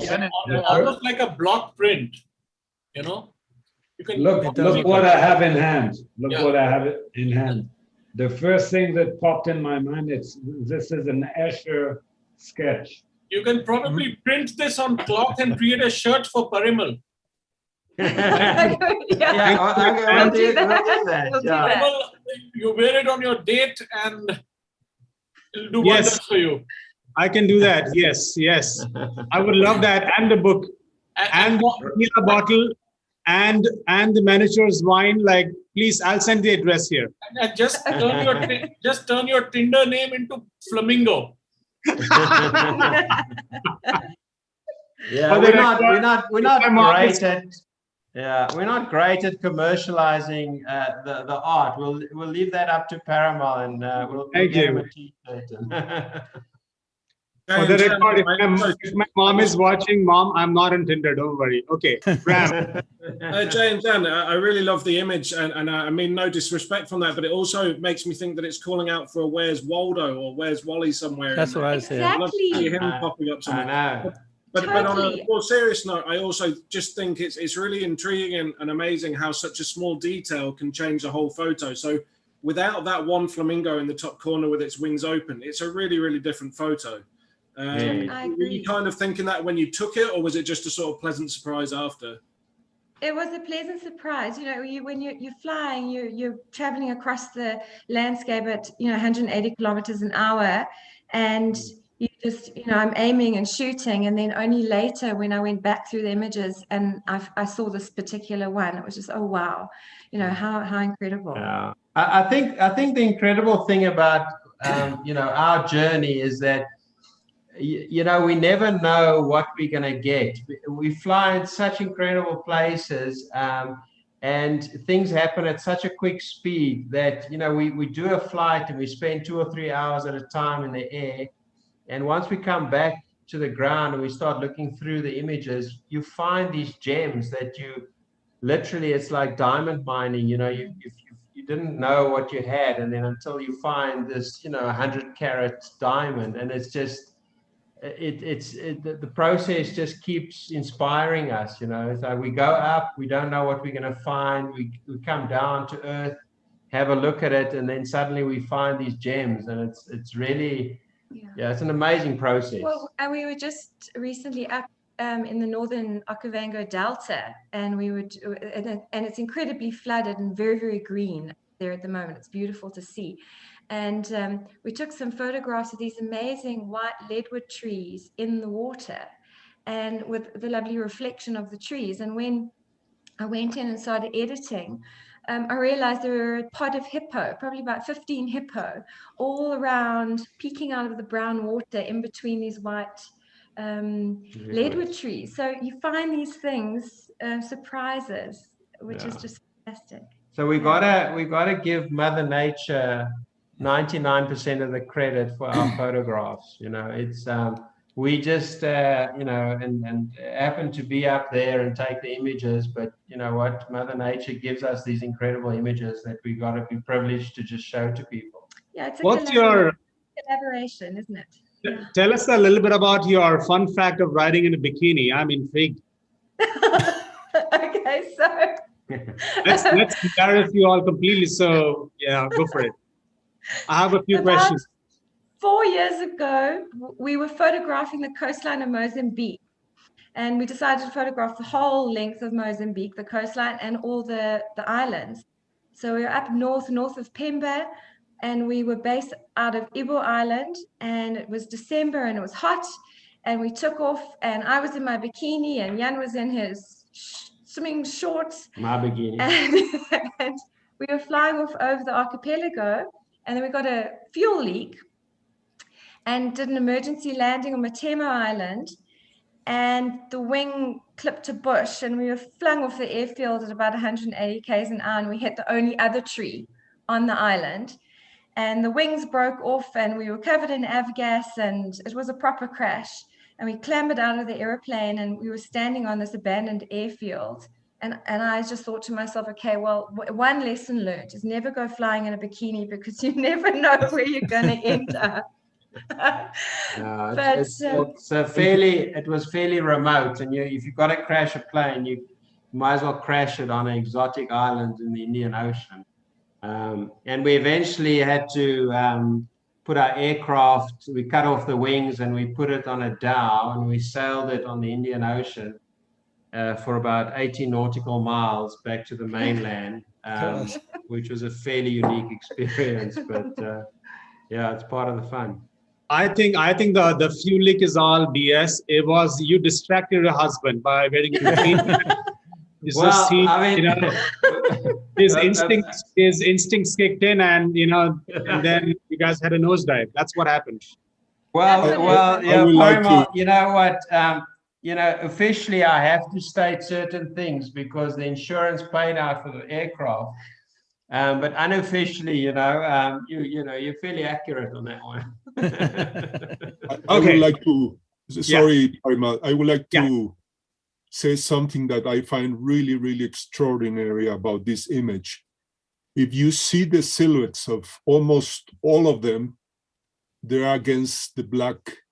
almost like a block print, you know. You can look what I have in hand. Look what I have in hand. The first thing that popped in my mind is this is an Escher sketch. You can probably print this on cloth and create a shirt for Parimal. I'll do that. Parimal, you wear it on your date and it'll do wonders for you. I can do that. Yes, yes. I would love that. And the book, and the tequila bottle, and the manager's wine. Like, please, I'll send the address here. And just turn your Tinder name into Flamingo. Yeah, we're not great at. Yeah, we're not great at commercializing the art. We'll leave that up to Parimal, and we'll get him a t-shirt. For the record, if my mom is watching, Mom, I'm not on Tinder. Don't worry. Okay, Ram. Jay and Dan, I really love the image, and I mean no disrespect from that, but it also makes me think that it's calling out for a "Where's Waldo" or "Where's Wally" somewhere. That's what I was saying. I'd love to see him popping up somewhere. I know. But on a more serious note, I also just think it's really intriguing and amazing how such a small detail can change the whole photo. So without that one flamingo in the top corner with its wings open, it's a really, really different photo. I agree. Were you kind of thinking that when you took it, or was it just a sort of pleasant surprise after? It was a pleasant surprise. You know, when you're flying, you're traveling across the landscape at 180 kilometers an hour, and you just I'm aiming and shooting, and then only later when I went back through the images and I saw this particular one, it was just, oh wow, how incredible. Yeah, I think the incredible thing about our journey is that we never know what we're going to get. We fly in such incredible places, and things happen at such a quick speed that we do a flight and we spend 2 or 3 hours at a time in the air, and once we come back to the ground and we start looking through the images, you find these gems that you literally, it's like diamond mining. You didn't know what you had, and then until you find this 100-carat diamond, and it's just the process just keeps inspiring us. It's like we go up, we don't know what we're going to find, we come down to earth, have a look at it, and then suddenly we find these gems, and it's really it's an amazing process. Well, and we were just recently up in the northern Okavango Delta, and it's incredibly flooded and very, very green there at the moment. It's beautiful to see. And we took some photographs of these amazing white leadwood trees in the water, and with the lovely reflection of the trees. And when I went in and started editing, I realized there were a pod of hippo, probably about 15 hippo, all around, peeking out of the brown water in between these white leadwood trees. So you find these things, surprises, which is just fantastic. So we gotta give Mother Nature 99% of the credit for our photographs. It's we just and happen to be up there and take the images, but you know what, Mother Nature gives us these incredible images that we got to be privileged to just show to people. Yeah, it's a collaboration, isn't it? Yeah. Tell us a little bit about your fun fact of riding in a bikini. I'm intrigued. Okay, so let's embarrass you all completely. So yeah, go for it. I have a few questions. 4 years ago, we were photographing the coastline of Mozambique, and we decided to photograph the whole length of Mozambique, the coastline and all the islands. So we were up north of Pemba, and we were based out of Ibo Island, and it was December and it was hot, and we took off, and I was in my bikini and Jan was in his swimming shorts. My bikini. And we were flying off over the archipelago, and then we got a fuel leak and did an emergency landing on Matemo Island, and the wing clipped a bush, and we were flung off the airfield at about 180 k's an hour, and we hit the only other tree on the island, and the wings broke off, and we were covered in avgas, and it was a proper crash. And we clambered out of the airplane and we were standing on this abandoned airfield. And I just thought to myself, okay, well, one lesson learned is never go flying in a bikini because you never know where you're going to end up. It was fairly remote, and if you've got to crash a plane, you might as well crash it on an exotic island in the Indian Ocean. And we eventually had to put our aircraft, we cut off the wings and we put it on a dhow and we sailed it on the Indian Ocean for about 80 nautical miles back to the mainland, which was a fairly unique experience, but yeah, it's part of the fun. I think the fuel leak is all BS. It was you distracted your husband by wearing a bikini. His instincts kicked in, and and then you guys had a nosedive. That's what happened. Well, yeah, you know what? Officially, I have to state certain things because the insurance paid out for the aircraft. But unofficially, you're fairly accurate on that one. I would like to, sorry, Parimal, I would like to say something that I find really, really extraordinary about this image. If you see the silhouettes of almost all of them, they're against the black.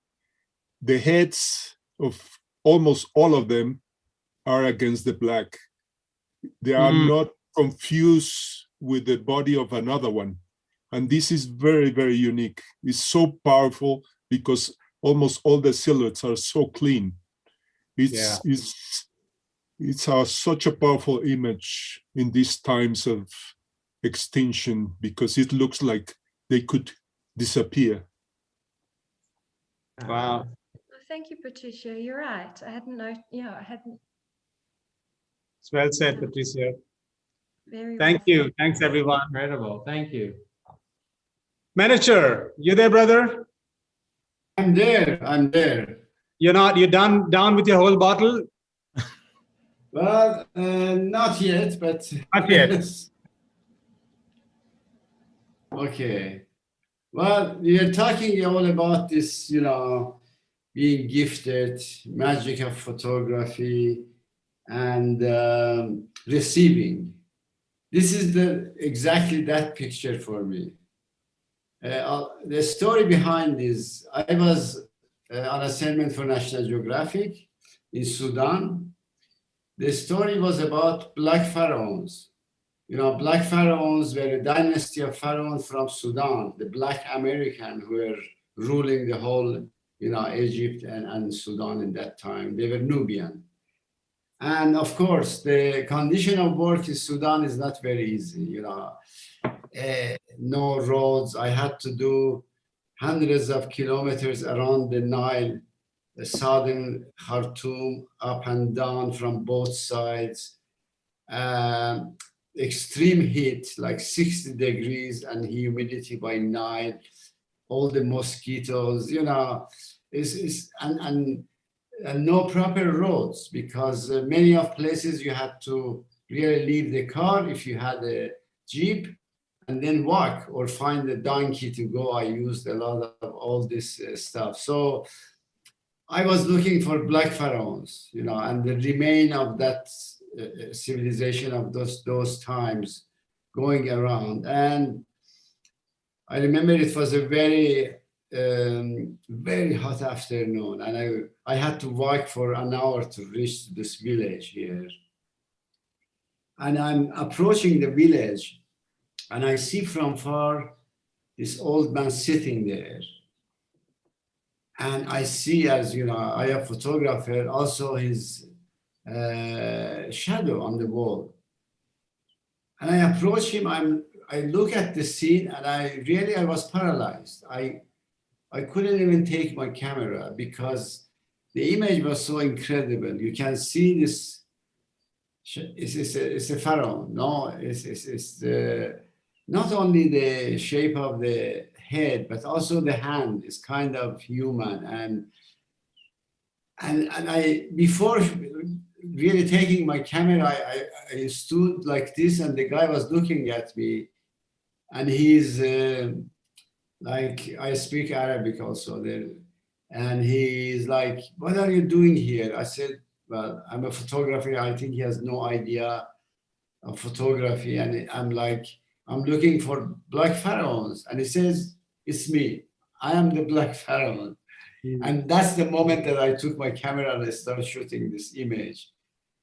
The heads of almost all of them are against the black. They are not confused with the body of another one. And this is very, very unique. It's so powerful because almost all the silhouettes are so clean. It's such a powerful image in these times of extinction because it looks like they could disappear. Wow. Thank you, Patricia. You're right. I hadn't known. Yeah, I hadn't. It's well said, Patricia. Very Thank you. Thanks, everyone. Incredible. Thank you. Manager, you there, brother? I'm there. You're down with your whole bottle? Well, not yet, but not yet. Okay. Well, we are talking all about this, being gifted, magic of photography, and receiving. This is exactly that picture for me. The story behind this, I was on assignment for National Geographic in Sudan. The story was about black pharaohs. Black pharaohs were a dynasty of pharaohs from Sudan, the black American who were ruling the whole, Egypt and Sudan in that time. They were Nubian. And of course, the condition of work in Sudan is not very easy, no roads. I had to do hundreds of kilometers around the Nile, the southern Khartoum, up and down from both sides. Extreme heat, like 60 degrees, and humidity by night, all the mosquitoes, and no proper roads, because many of places you had to really leave the car if you had a Jeep and then walk or find a donkey to go. I used a lot of all this stuff. So I was looking for black pharaohs, and the remain of that civilization of those times going around. And I remember it was a very, very hot afternoon, and I had to walk for an hour to reach this village here. And I'm approaching the village, and I see from far this old man sitting there. And I see, as I am a photographer, also his shadow on the wall. And I approach him, I look at the scene, and I was paralyzed. I couldn't even take my camera because the image was so incredible. You can see this, it's a pharaoh. No, it's not only the shape of the head, but also the hand is kind of human. And I, before really taking my camera, I stood like this, and the guy was looking at me, and he's like, I speak Arabic also there. And he's like, what are you doing here? I said, well, I'm a photographer. I think he has no idea of photography. And I'm like, I'm looking for black pharaohs. And he says, it's me. I am the black pharaoh. And that's the moment that I took my camera and I started shooting this image,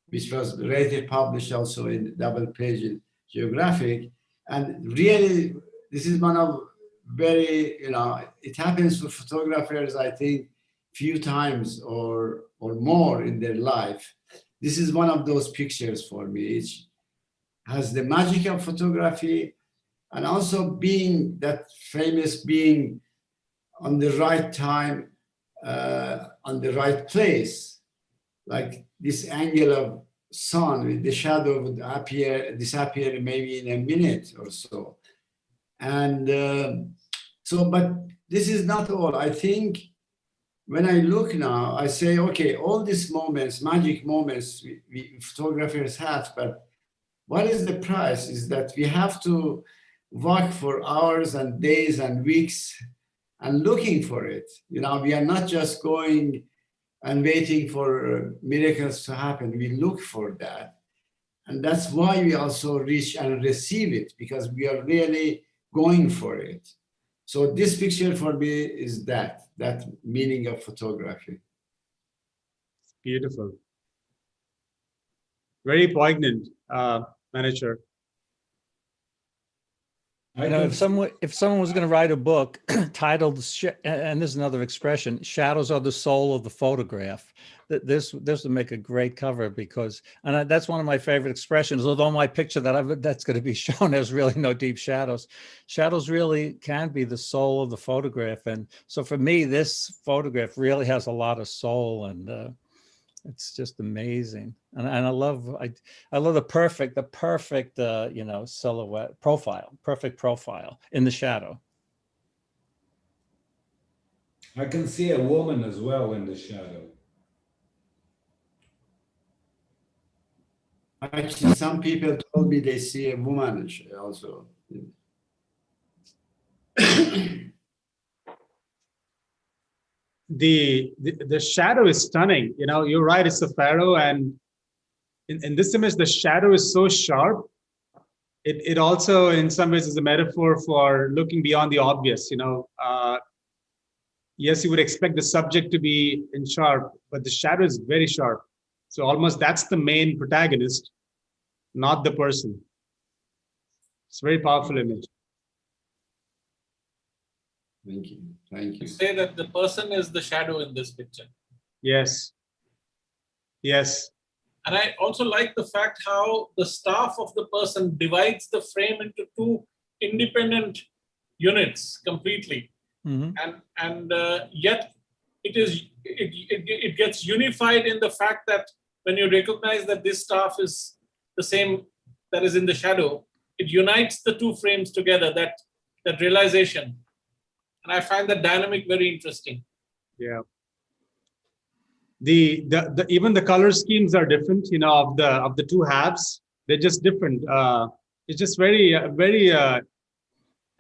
which was later published also in double page in Geographic. And really, this is one of very, it happens for photographers, I think, few times or more in their life. This is one of those pictures for me. It has the magic of photography and also being that famous being on the right time, on the right place. Like this angle of sun with the shadow would disappear maybe in a minute or so. And but this is not all. I think when I look now, I say, okay, all these moments, magic moments we photographers have, but what is the price? Is that we have to work for hours and days and weeks and looking for it. We are not just going and waiting for miracles to happen. We look for that. And that's why we also reach and receive it, because we are really going for it. So this picture for me is that meaning of photography. Beautiful. Very poignant, manager. If someone was going to write a book titled, and there's another expression, "Shadows are the soul of the photograph," this would make a great cover, because, and that's one of my favorite expressions. Although my picture that's going to be shown has really no deep shadows. Shadows really can be the soul of the photograph, and so for me, this photograph really has a lot of soul, and it's just amazing. And I love the perfect silhouette perfect profile in the shadow. I can see a woman as well in the shadow. Actually, some people told me they see a woman also. The shadow is stunning. You're right, it's the pharaoh, and in this image the shadow is so sharp. It also in some ways is a metaphor for looking beyond the obvious. Yes, you would expect the subject to be in sharp, but the shadow is very sharp. So almost that's the main protagonist, not the person. It's a very powerful image. Thank you. Thank you. You say that the person is the shadow in this picture. Yes. Yes. And I also like the fact how the staff of the person divides the frame into two independent units completely. Mm-hmm. And yet it gets unified in the fact that when you recognize that this staff is the same that is in the shadow, it unites the two frames together, that realization. And I find that dynamic very interesting. Yeah. The even the color schemes are different, of the two halves. They're just different. It's just very a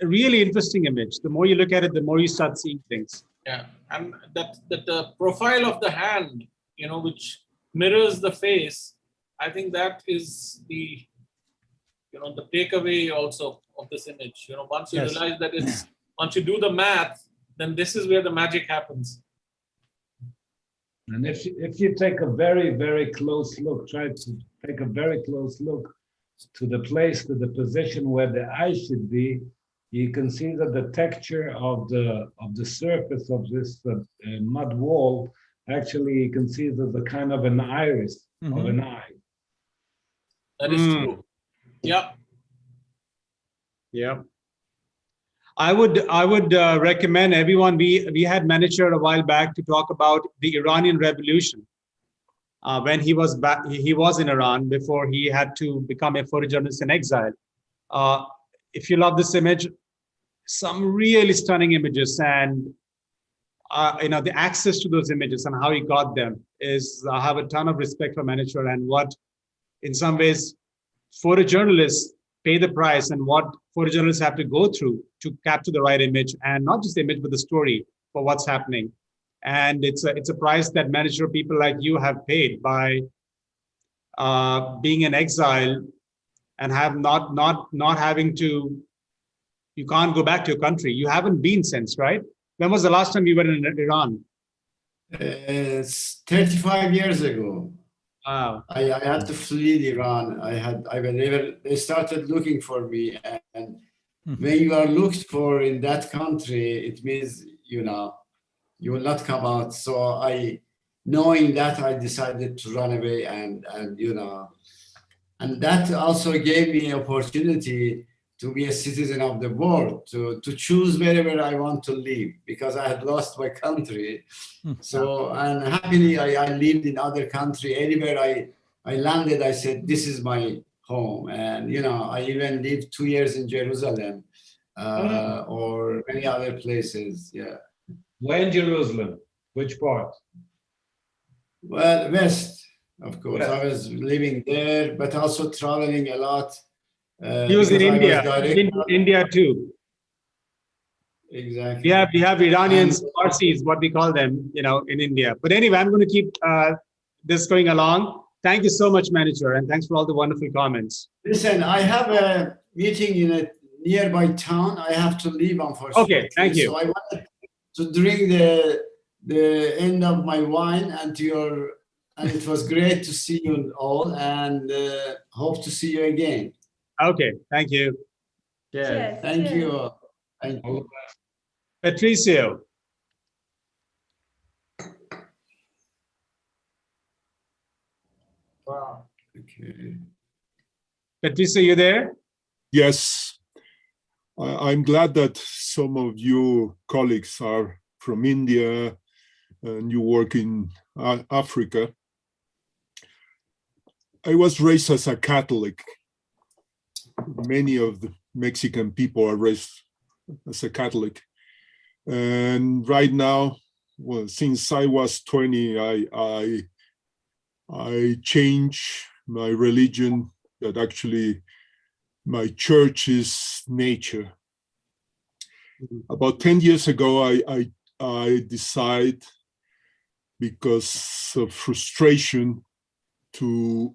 really interesting image. The more you look at it, the more you start seeing things. Yeah, and that the profile of the hand, which mirrors the face, I think that is the takeaway also of this image. Once you realize that once you do the math, then this is where the magic happens. And if you take a very, very close look, try to take a very close look to the position where the eye should be, you can see that the texture of the surface of this mud wall, actually you can see there's a kind of an iris of an eye. That is true. Yeah. Yeah. I would recommend everyone. We had Manager a while back to talk about the Iranian Revolution. When he was in Iran before he had to become a photojournalist in exile. If you love this image, some really stunning images, and the access to those images and how he got them is, I have a ton of respect for Manager, and what in some ways photojournalists pay the price, and what photojournalists have to go through to capture the right image, and not just the image but the story for what's happening. And it's a price that many people like you have paid by being in exile and have not having to. You can't go back to your country. You haven't been since, right? When was the last time you were in Iran? It's 35 years ago. Wow. I had to flee Iran. They started looking for me, and when you are looked for in that country, it means you will not come out. So knowing that, I decided to run away, and that also gave me opportunity to be a citizen of the world, to choose wherever I want to live, because I had lost my country. So, and happily I lived in other country. Anywhere I landed, I said, this is my home. And, I even lived 2 years in Jerusalem or many other places. Yeah. Where in Jerusalem? Which part? Well, West, of course. West. I was living there, but also traveling a lot. He was in India. In India too. Exactly. We have Iranians, Parsis, what we call them, in India. But anyway, I'm going to keep this going along. Thank you so much, Manager, and thanks for all the wonderful comments. Listen, I have a meeting in a nearby town. I have to leave, unfortunately. Okay, thank you. So I wanted to drink the end of my wine and it was great to see you all, and hope to see you again. Okay, thank you. Yeah, thank you. Thank you. Patricio. Wow. Okay. Patricio, you there? Yes. I'm glad that some of you colleagues are from India and you work in Africa. I was raised as a Catholic. Many of the Mexican people are raised as a Catholic. And right now, well, since I was 20, I changed my religion, that actually my church is nature. About 10 years ago, I decided, because of frustration, to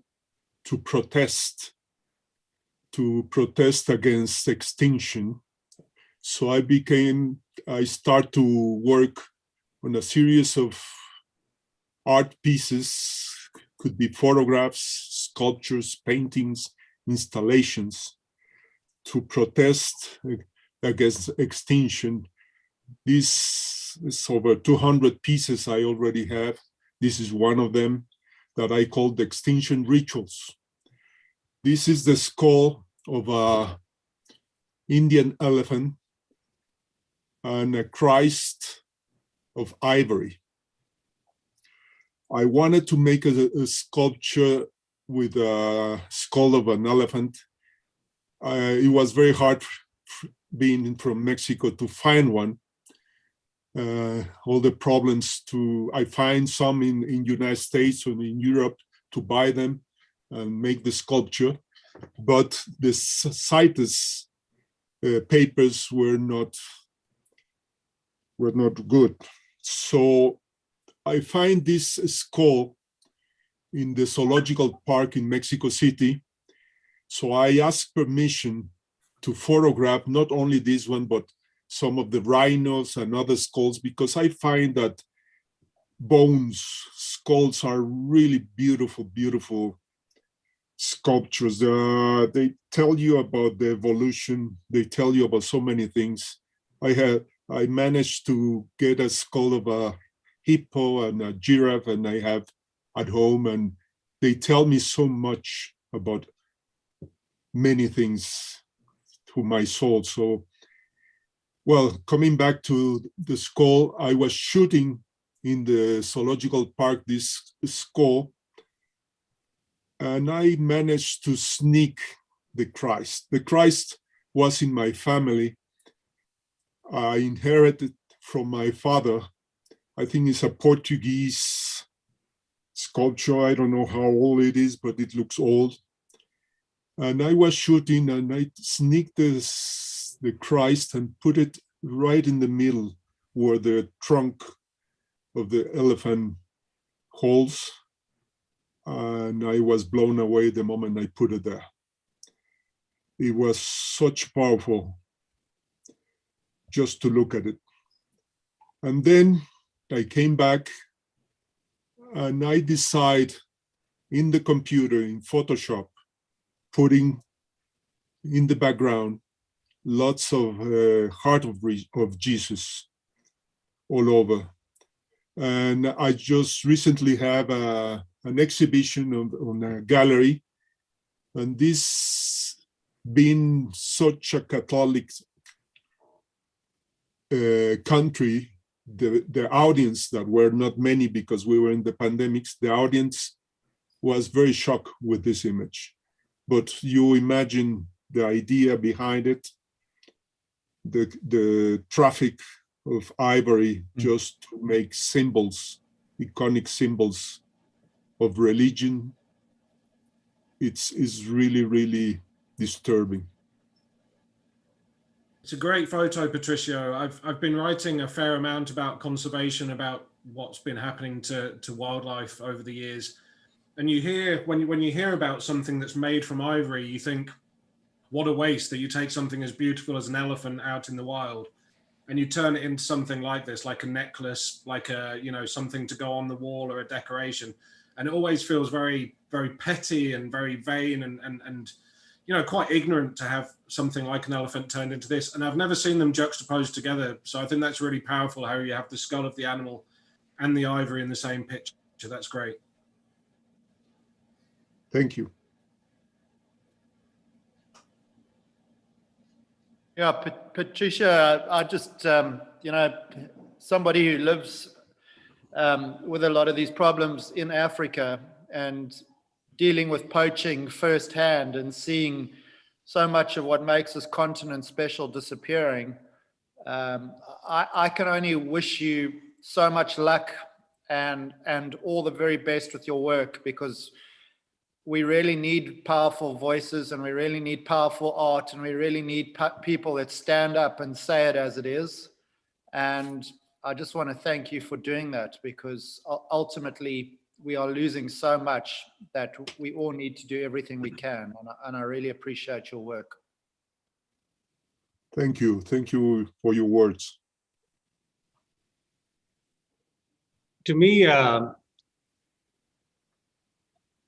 protest against extinction. So I start to work on a series of art pieces, could be photographs, sculptures, paintings, installations, to protest against extinction. This is over 200 pieces I already have. This is one of them that I call the extinction rituals. This is the skull of an Indian elephant and a Christ of ivory. I wanted to make a sculpture with a skull of an elephant. It was very hard, being from Mexico, to find one. All the problems I find some in United States and in Europe to buy them and make the sculpture, but the CITES papers were not good. So I find this skull in the zoological park in Mexico City. So I asked permission to photograph not only this one, but some of the rhinos and other skulls, because I find that skulls are really beautiful, beautiful sculptures. They tell you about the evolution. They tell you about so many things. I managed to get a skull of a hippo and a giraffe, and I have at home, and they tell me so much about many things to my soul. So, well, coming back to the skull, I was shooting in the zoological park this skull, and I managed to sneak the Christ. The Christ was in my family. I inherited from my father. I think it's a Portuguese sculpture. I don't know how old it is, but it looks old. And I was shooting, and I sneaked the Christ and put it right in the middle where the trunk of the elephant holes, and I was blown away the moment I put it there. It was such powerful just to look at it. And then I came back and I decide in the computer, in Photoshop, putting in the background lots of heart of Jesus all over. And I just recently have an exhibition on a gallery, and this being such a Catholic country, the audience, that were not many because we were in the pandemics, the audience was very shocked with this image. But you imagine the idea behind it, the traffic of ivory just to make symbols, iconic symbols of religion. It's really, really disturbing. It's a great photo, Patricio. I've been writing a fair amount about conservation, about what's been happening to wildlife over the years. And you hear, when you hear about something that's made from ivory, you think, what a waste that you take something as beautiful as an elephant out in the wild and you turn it into something like this, like a necklace, like a, you know, something to go on the wall or a decoration. And it always feels very, very petty and very vain and you know, quite ignorant to have something like an elephant turned into this. And I've never seen them juxtaposed together. So I think that's really powerful, how you have the skull of the animal and the ivory in the same picture. That's great. Thank you. Yeah, Patricia, I just, you know, somebody who lives with a lot of these problems in Africa and dealing with poaching firsthand and seeing so much of what makes this continent special disappearing, I can only wish you so much luck and all the very best with your work, because we really need powerful voices and we really need powerful art and we really need people that stand up and say it as it is. And I just want to thank you for doing that, because ultimately we are losing so much that we all need to do everything we can. And I really appreciate your work. Thank you. Thank you for your words. To me,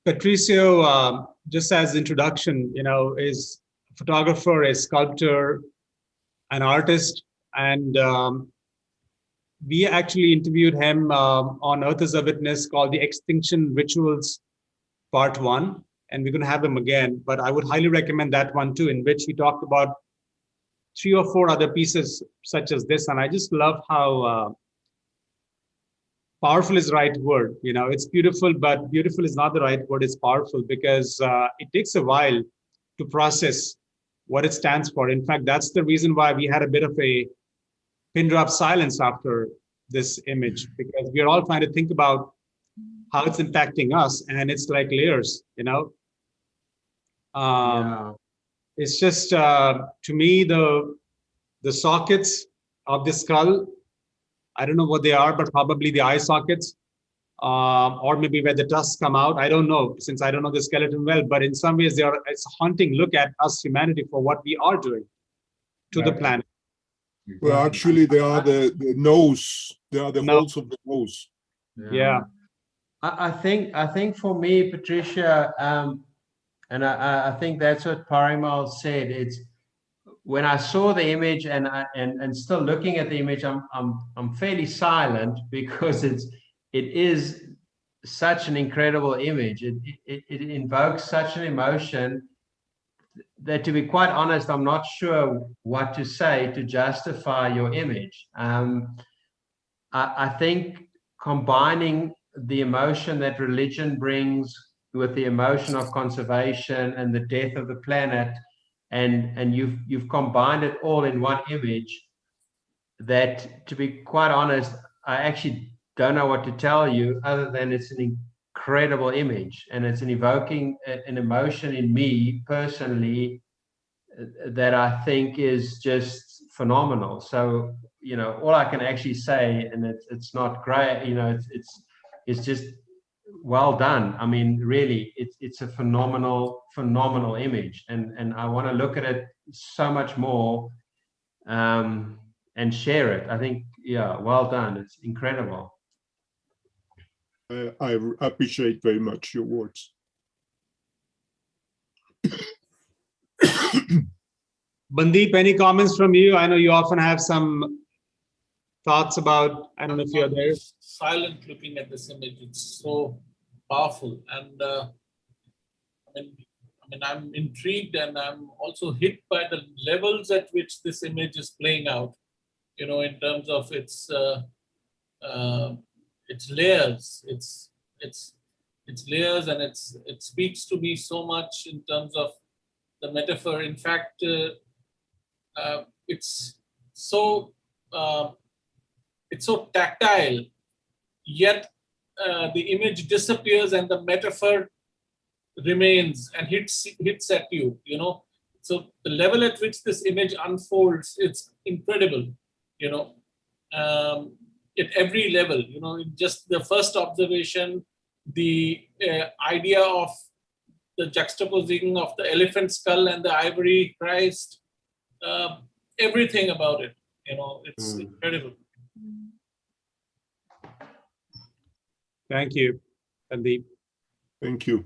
Patricio, just as introduction, you know, is a photographer, a sculptor, an artist, and we actually interviewed him on Earth is a Witness, called The Extinction Rituals Part 1, and we're going to have him again. But I would highly recommend that one too, in which he talked about 3 or 4 other pieces such as this. And I just love how powerful is the right word. You know, it's beautiful, but beautiful is not the right word. It's powerful, because it takes a while to process what it stands for. In fact, that's the reason why we had a bit of a pin drop silence after this image, because we're all trying to think about how it's impacting us, and it's like layers, you know. It's just, to me, the sockets of the skull, I don't know what they are, but probably the eye sockets, or maybe where the tusks come out. I don't know, since I don't know the skeleton well, but in some ways it's a haunting look at us, humanity, for what we are doing to the planet. Well, actually, they are the nose. They are the holes of the nose. Yeah. I think for me, Patricia, and I think that's what Parimal said. It's when I saw the image and still looking at the image, I'm fairly silent, because it is such an incredible image. It invokes such an emotion that, to be quite honest, I'm not sure what to say to justify your image. I think combining the emotion that religion brings with the emotion of conservation and the death of the planet, and you've combined it all in one image, that, to be quite honest, I actually don't know what to tell you other than it's an incredible image, and it's evoking an emotion in me personally that I think is just phenomenal. So, you know, all I can actually say, and it's not great, you know, it's just well done. I mean, really, it's a phenomenal image, and I want to look at it so much more, and share it. I think, yeah, well done. It's incredible. I appreciate very much your words. Bandeep, any comments from you? I know you often have some thoughts about, I don't know if you're there. Silent looking at this image, it's so powerful. And I mean, I'm intrigued, and I'm also hit by the levels at which this image is playing out, you know, in terms of its layers, its layers, and it speaks to me so much in terms of the metaphor. In fact, it's so tactile, yet the image disappears and the metaphor remains and hits at you, you know. So the level at which this image unfolds, it's incredible, you know, at every level, you know. In just the first observation, the idea of the juxtaposing of the elephant skull and the ivory Christ, everything about it, you know, it's incredible. Thank you, Bandeep. Thank you.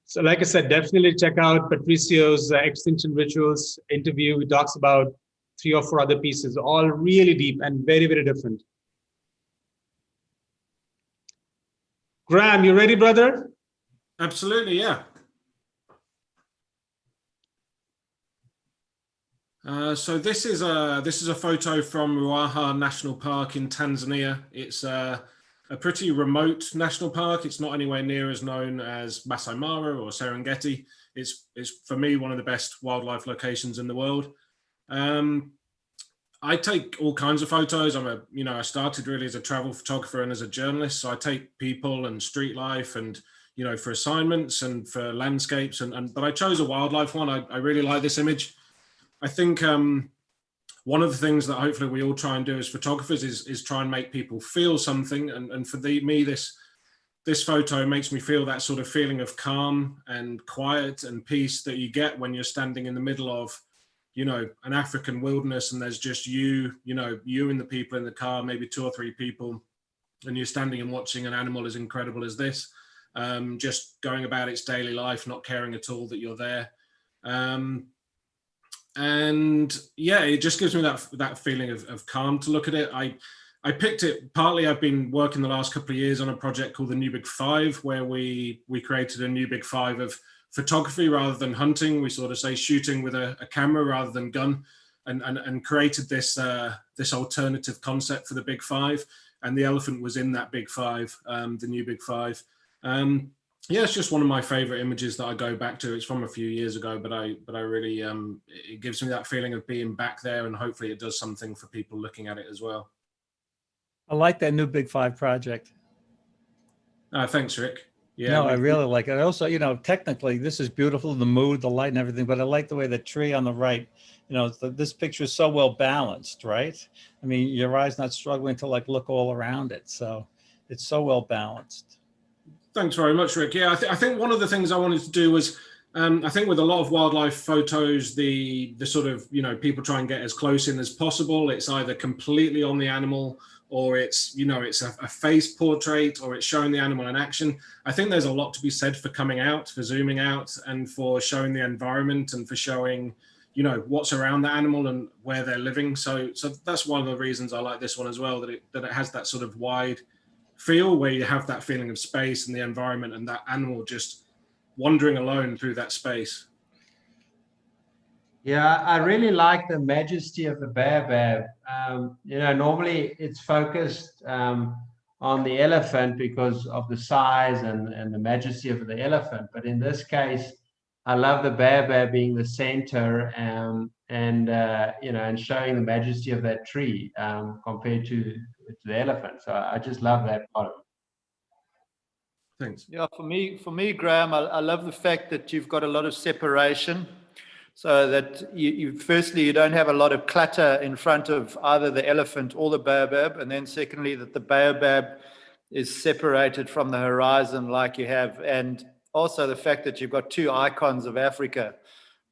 So like I said, definitely check out Patricio's Extinction Rituals interview. He talks about 3 or 4 other pieces, all really deep and very, very different. Graham, you ready, brother? Absolutely, yeah. So this is a photo from Ruaha National Park in Tanzania. It's a pretty remote national park. It's not anywhere near as known as Masai Mara or Serengeti. It's for me one of the best wildlife locations in the world. I take all kinds of photos. I started really as a travel photographer and as a journalist. So I take people and street life and, you know, for assignments and for landscapes. But I chose a wildlife one. I really like this image. I think one of the things that hopefully we all try and do as photographers is try and make people feel something. And for me, this photo makes me feel that sort of feeling of calm and quiet and peace that you get when you're standing in the middle of, you know, an African wilderness, and there's just you and the people in the car, maybe 2 or 3 people, and you're standing and watching an animal as incredible as this, just going about its daily life, not caring at all that you're there. And yeah, it just gives me that feeling of calm to look at it. I picked it partly, I've been working the last couple of years on a project called the New Big Five, where we created a new Big Five of photography rather than hunting. We sort of say shooting with a camera rather than gun, and created this alternative concept for the Big Five. And the elephant was in that Big Five, the New Big Five. Yeah, it's just one of my favorite images that I go back to. It's from a few years ago, but I really, it gives me that feeling of being back there, and hopefully it does something for people looking at it as well. I like that new Big Five project. Thanks, Rick. Yeah, no, I really like it. I also, you know, technically this is beautiful, the mood, the light and everything, but I like the way the tree on the right, you know, this picture is so well balanced, right? I mean, your eye's not struggling to like look all around it. So it's so well balanced. Thanks very much, Rick. Yeah, I think one of the things I wanted to do was, I think with a lot of wildlife photos, the sort of, you know, people try and get as close in as possible. It's either completely on the animal, or it's, you know, it's a face portrait, or it's showing the animal in action. I think there's a lot to be said for coming out, for zooming out, and for showing the environment, and for showing, you know, what's around the animal and where they're living. So that's one of the reasons I like this one as well, that it has that sort of wide feel, where you have that feeling of space and the environment and that animal just wandering alone through that space. Yeah, I really like the majesty of the baobab. You know, normally it's focused on the elephant because of the size and the majesty of the elephant. But in this case, I love the baobab being the center, and you know, and showing the majesty of that tree compared to the elephant. So I just love that part of it. Thanks. Yeah, for me, Graham, I love the fact that you've got a lot of separation so that firstly, you don't have a lot of clutter in front of either the elephant or the baobab, and then secondly, that the baobab is separated from the horizon like you have, and also the fact that you've got two icons of Africa,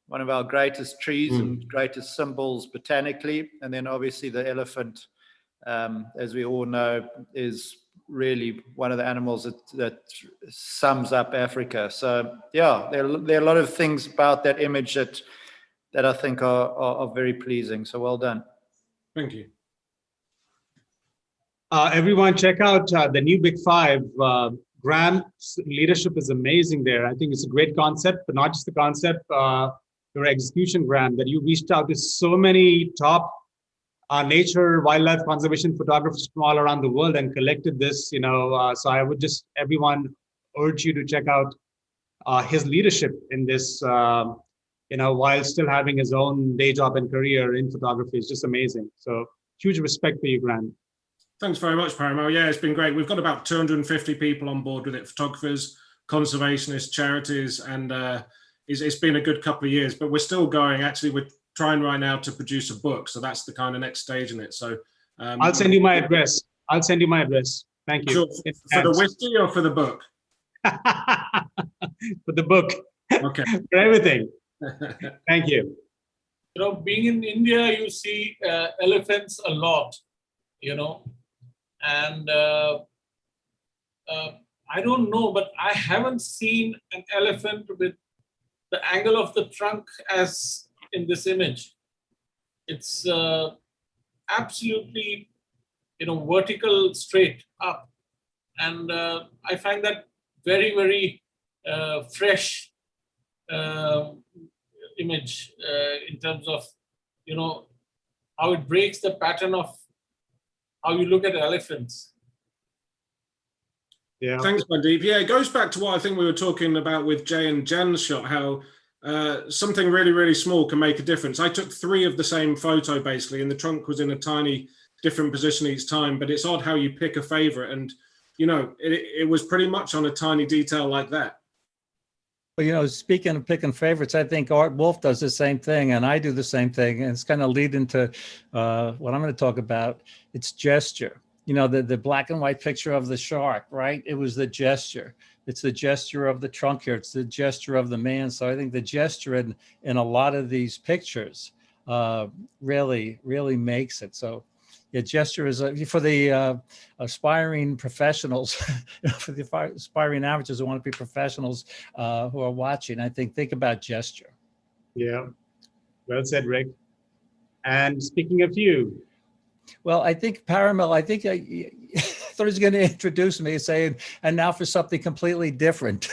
one of our greatest trees and greatest symbols botanically, and then obviously the elephant, as we all know, is really one of the animals that sums up Africa. So yeah, there are a lot of things about that image that I think are very pleasing. So well done. Thank you. Everyone, check out the new Big Five. Graham's leadership is amazing there. I think it's a great concept, but not just the concept, your execution, Graham, that you reached out to so many top nature, wildlife conservation photographers from all around the world and collected this, so I would just, everyone, urge you to check out his leadership in this, while still having his own day job and career in photography. Is just amazing. So huge respect for you, Graham. Thanks very much, Parimal. Yeah, it's been great. We've got about 250 people on board with it, photographers, conservationists, charities, and it's been a good couple of years, but we're still going. Actually, we're trying right now to produce a book. So that's the kind of next stage in it. So I'll send you my address. Thank you. Sure. For the whiskey or for the book? For the book. Okay. For everything. Thank you. Being in India, you see elephants a lot, and I don't know, but I haven't seen an elephant with the angle of the trunk as in this image. It's absolutely, vertical, straight up. And I find that very, very fresh image in terms of, how it breaks the pattern of how you look at elephants. Yeah. Thanks, Mandeep. Yeah, it goes back to what I think we were talking about with Jay and Jan's shot, how something really, really small can make a difference. I took 3 of the same photo, basically, and the trunk was in a tiny different position each time, but it's odd how you pick a favorite. And, it was pretty much on a tiny detail like that. Well, speaking of picking favorites, I think Art Wolf does the same thing, and I do the same thing. And it's kind of lead into what I'm going to talk about. It's gesture. The black and white picture of the shark, right? It was the gesture. It's the gesture of the trunk here. It's the gesture of the man. So I think the gesture in a lot of these pictures really, really makes it. So yeah, gesture is for the aspiring professionals, for the aspiring amateurs who want to be professionals who are watching. I think about gesture. Yeah, well said, Rick. And speaking of you. Well, I think Parimal, I thought he was going to introduce me saying, and now for something completely different,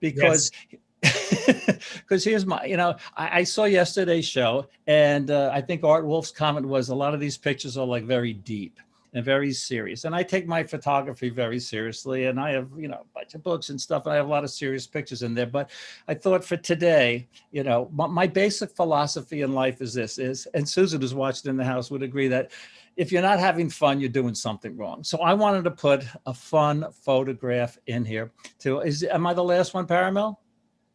because because here's my, I saw yesterday's show, and I think Art Wolf's comment was a lot of these pictures are like very deep and very serious. And I take my photography very seriously, and I have, a bunch of books and stuff, and I have a lot of serious pictures in there. But I thought for today, my basic philosophy in life is this, and Susan, who's watching in the house, would agree that if you're not having fun, you're doing something wrong. So I wanted to put a fun photograph in here too. Am I the last one, Parimal?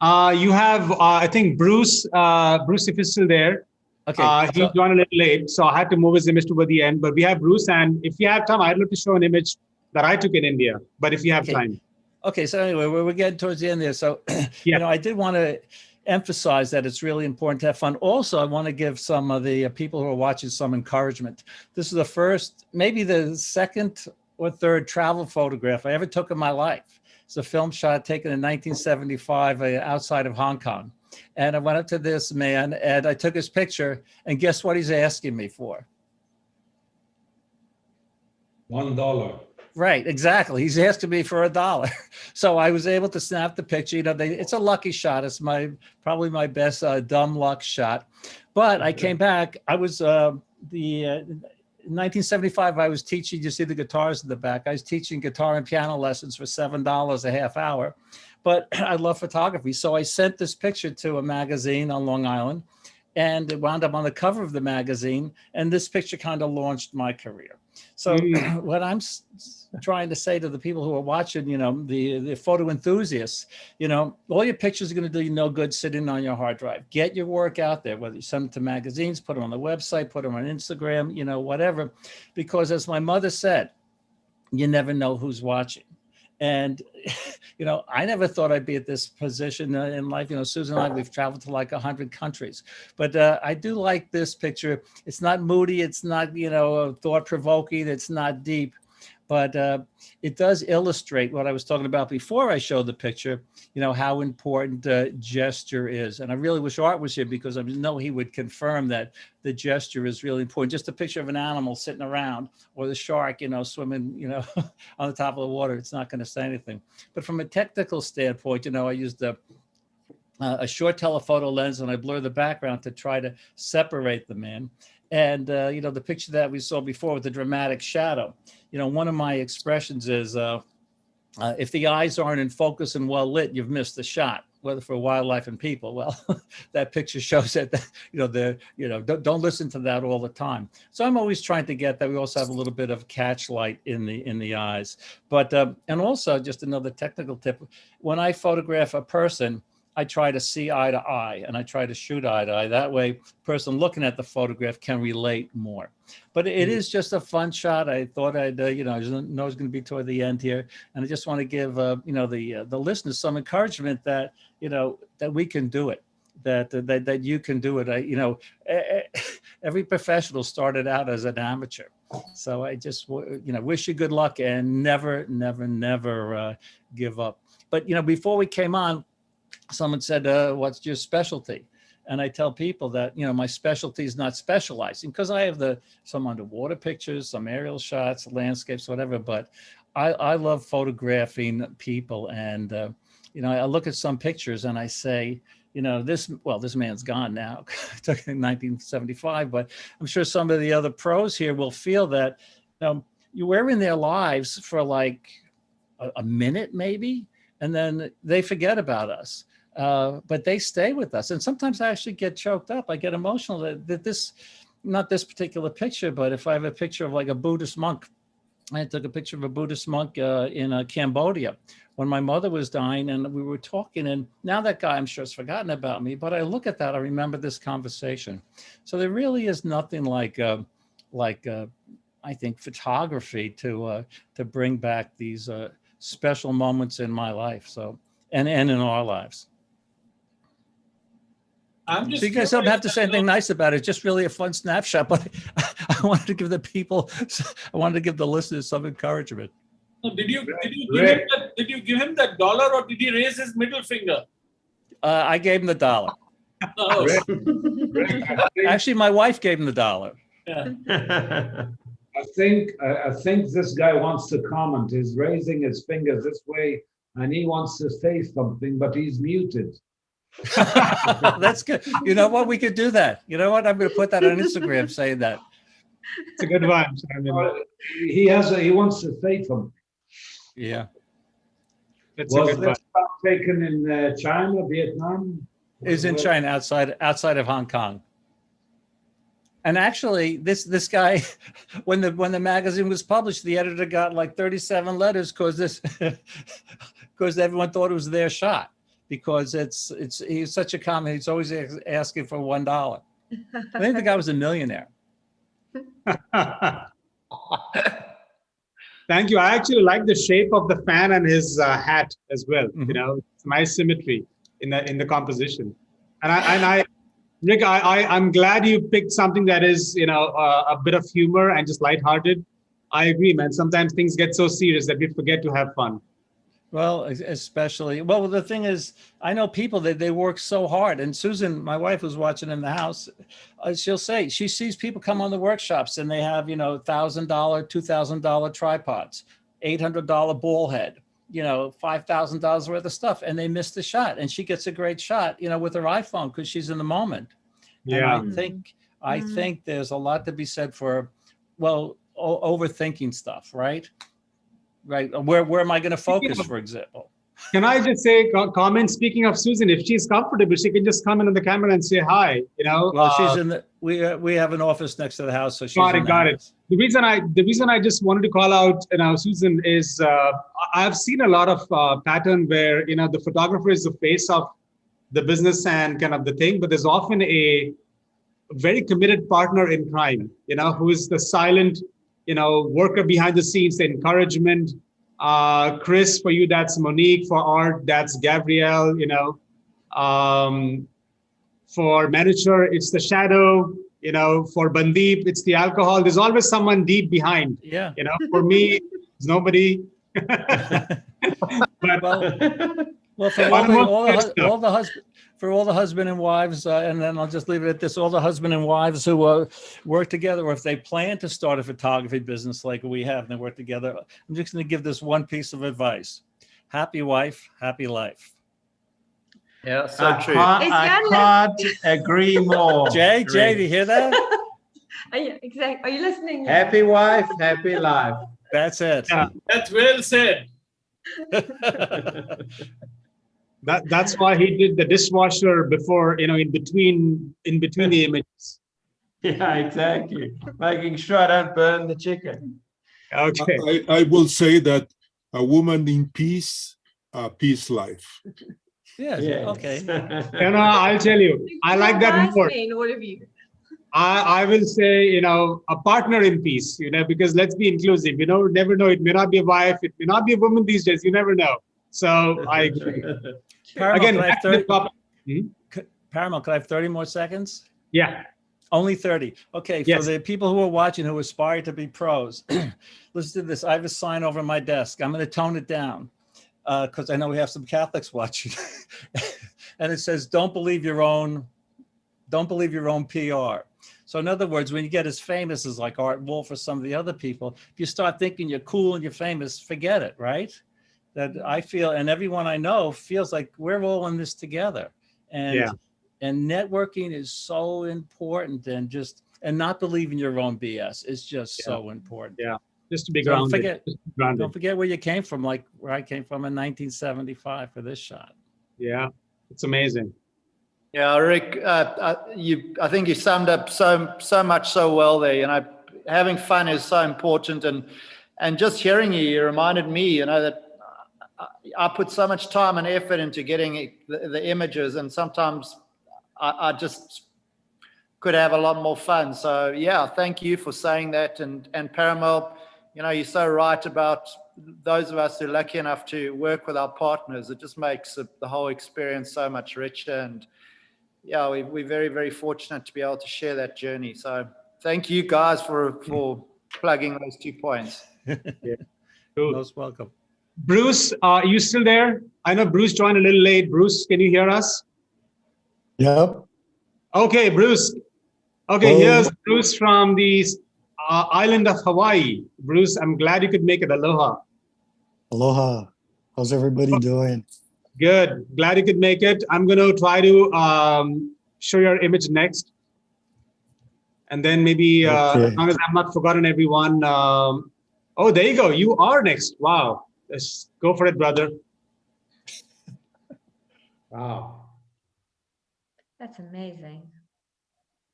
You have, I think, Bruce, if he's still there. Okay. He joined a little late, so I had to move his image toward the end. But we have Bruce, and if you have time, I'd love to show an image that I took in India. But if you have time. Okay, so anyway, we're getting towards the end there. So, I did want to emphasize that it's really important to have fun. Also, I want to give some of the people who are watching some encouragement. This is the first, maybe the second or third travel photograph I ever took in my life. It's a film shot taken in 1975 outside of Hong Kong. And I went up to this man and I took his picture, and guess what he's asking me for? $1. Right, exactly. He's asking me for $1. So I was able to snap the picture. It's a lucky shot. It's probably my best dumb luck shot. But I came back. I was in 1975, I was teaching, you see the guitars in the back. I was teaching guitar and piano lessons for $7 a half hour. But I love photography. So I sent this picture to a magazine on Long Island. and it wound up on the cover of the magazine. And this picture kind of launched my career. So what I'm trying to say to the people who are watching, the photo enthusiasts, all your pictures are going to do you no good sitting on your hard drive. Get your work out there, whether you send them to magazines, put them on the website, put them on Instagram, whatever. Because as my mother said, you never know who's watching. And, I never thought I'd be at this position in life. Susan and I, we've traveled to like 100 countries. But I do like this picture. It's not moody. It's not, thought-provoking. It's not deep. But it does illustrate what I was talking about before I showed the picture, how important gesture is. And I really wish Art was here because I know he would confirm that the gesture is really important. Just a picture of an animal sitting around or the shark, swimming, on the top of the water, it's not going to say anything. But from a technical standpoint, I used a short telephoto lens and I blur the background to try to separate the man. And, the picture that we saw before with the dramatic shadow, one of my expressions is if the eyes aren't in focus and well lit, you've missed the shot, whether for wildlife and people. Well, that picture shows that, don't listen to that all the time. So I'm always trying to get that. We also have a little bit of catch light in the eyes. But, and also just another technical tip, when I photograph a person, I try to see eye to eye and I try to shoot eye to eye. That way, the person looking at the photograph can relate more. But it is just a fun shot. I thought I'd, I know it's going to be toward the end here. And I just want to give, the listeners some encouragement that, that we can do it, that you can do it. Every professional started out as an amateur. So I just, wish you good luck and never give up. But, before we came on, someone said, what's your specialty? And I tell people that, my specialty is not specializing because I have some underwater pictures, some aerial shots, landscapes, whatever. But I love photographing people. And, I look at some pictures and I say, this man's gone now. It took in 1975, but I'm sure some of the other pros here will feel that you're in their lives for like a minute, maybe, and then they forget about us. But they stay with us. And sometimes I actually get choked up. I get emotional that this, not this particular picture, but if I have a picture of like a Buddhist monk, I took a picture of a Buddhist monk in Cambodia when my mother was dying and we were talking. And now that guy, I'm sure, has forgotten about me, but I look at that, I remember this conversation. So there really is nothing like I think, photography to bring back these special moments in my life. So, and in our lives. So you guys don't have to say anything nice about it. It's just really a fun snapshot, but I wanted to give the listeners some encouragement. So did you give him that $1 or did he raise his middle finger? I gave him the $1. Oh. Actually, my wife gave him the $1. Yeah. I think this guy wants to comment. He's raising his finger this way and he wants to say something, but he's muted. That's good. You know what? We could do that. You know what? I'm going to put that on Instagram saying that. It's a good one. He wants to say something. Yeah. Was this taken in China, Vietnam? Is in China, outside of Hong Kong. And actually, this guy, when the magazine was published, the editor got like 37 letters because everyone thought it was their shot. Because he's such a common, he's always asking for $1. I think the guy was a millionaire. Thank you. I actually like the shape of the fan and his hat as well. Mm-hmm. It's nice symmetry in the composition. And Rick, I'm glad you picked something that is a bit of humor and just lighthearted. I agree, man. Sometimes things get so serious that we forget to have fun. Well, the thing is, I know people that they work so hard. And Susan, my wife, who's watching in the house, she'll say she sees people come on the workshops and they have, $1,000, $2,000 tripods, $800 ball head, $5,000 worth of stuff, and they miss the shot. And she gets a great shot, with her iPhone because she's in the moment. Yeah. And I think there's a lot to be said for, overthinking stuff, right? Right. Where am I going to focus, for example? Can I just say, comment, speaking of Susan, if she's comfortable, she can just come in on the camera and say hi, you know? Well, she's in the, we have an office next to the house, so she's Got in it, the got it. house. The reason I just wanted to call out, you know, Susan, is I've seen a lot of pattern where, you know, the photographer is the face of the business and kind of the thing, but there's often a very committed partner in crime, you know, who is the silent, you know, worker behind the scenes, the encouragement. Chris, for you, that's Monique. For Art, that's Gabrielle, you know. For manager, it's the shadow, you know. For Bandeep, it's the alcohol. There's always someone deep behind. Yeah. You know, for me, it's nobody. Well, for all the husband and wives, and then I'll just leave it at this: all the husband and wives who work together, or if they plan to start a photography business like we have, and they work together. I'm just going to give this one piece of advice: happy wife, happy life. Yeah, so true. I can't agree more. Jay, do you hear that? Are you listening? Happy wife, happy life. That's it. Yeah. That's well said. That's why he did the dishwasher before, you know, in between the images. Yeah, exactly. Making sure I don't burn the chicken. Okay. I will say that a woman in peace, a peace life. Yeah. Yes. Okay. You know, I'll tell you, I like that more. All of you. I will say, you know, a partner in peace, you know, because let's be inclusive. You know, never know. It may not be a wife. It may not be a woman these days. You never know. So I agree. Paramount, Again, Paramount, can I have 30 more seconds? Yeah. Only 30. Okay, Yes. for the people who are watching who aspire to be pros, listen to this. I have a sign over my desk. I'm going to tone it down because I know we have some Catholics watching. And it says, don't believe your own PR. So in other words, when you get as famous as like Art Wolf or some of the other people, if you start thinking you're cool and you're famous, forget it, right? That I feel, and everyone I know feels like we're all in this together. And networking is so important, and not believing your own BS is just so important. Yeah. Just to be grounded. Don't forget where you came from, like where I came from in 1975 for this shot. Yeah. It's amazing. Yeah, Rick, I think you summed up so much so well there. You know, having fun is so important, and just hearing you reminded me, you know, that I put so much time and effort into getting the images, and sometimes I just could have a lot more fun. So yeah, thank you for saying that. And Parimal, you know, you're so right about those of us who are lucky enough to work with our partners. It just makes the whole experience so much richer. And yeah, we're very, very fortunate to be able to share that journey. So thank you guys for plugging those 2 points. Yeah. Cool. Most welcome. Bruce, are you still there? I know Bruce joined a little late. Bruce, can you hear us? Yep. Okay, Bruce. Okay, here's Bruce from the island of Hawaii. Bruce, I'm glad you could make it. Aloha. Aloha. How's everybody doing? Good. Glad you could make it. I'm going to try to show your image next. And then maybe, as long as I've not forgotten everyone. Oh, there you go. You are next. Wow. Let's go for it, brother. Wow. That's amazing.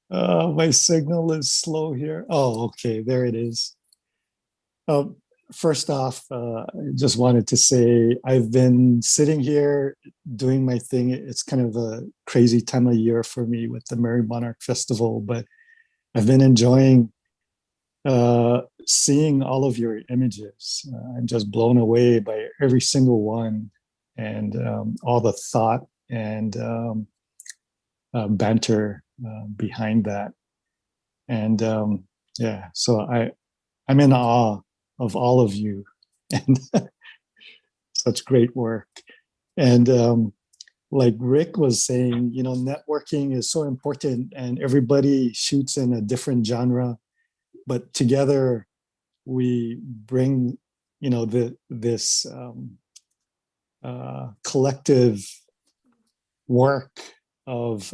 My signal is slow here. Oh, okay. There it is. First off, I just wanted to say I've been sitting here doing my thing. It's kind of a crazy time of year for me with the Merry Monarch Festival, but I've been enjoying seeing all of your images. I'm just blown away by every single one, and all the thought and banter behind that. And yeah, so I'm in awe of all of you and such great work. And like Rick was saying, you know, networking is so important, and everybody shoots in a different genre, but together we bring, you know, this collective work of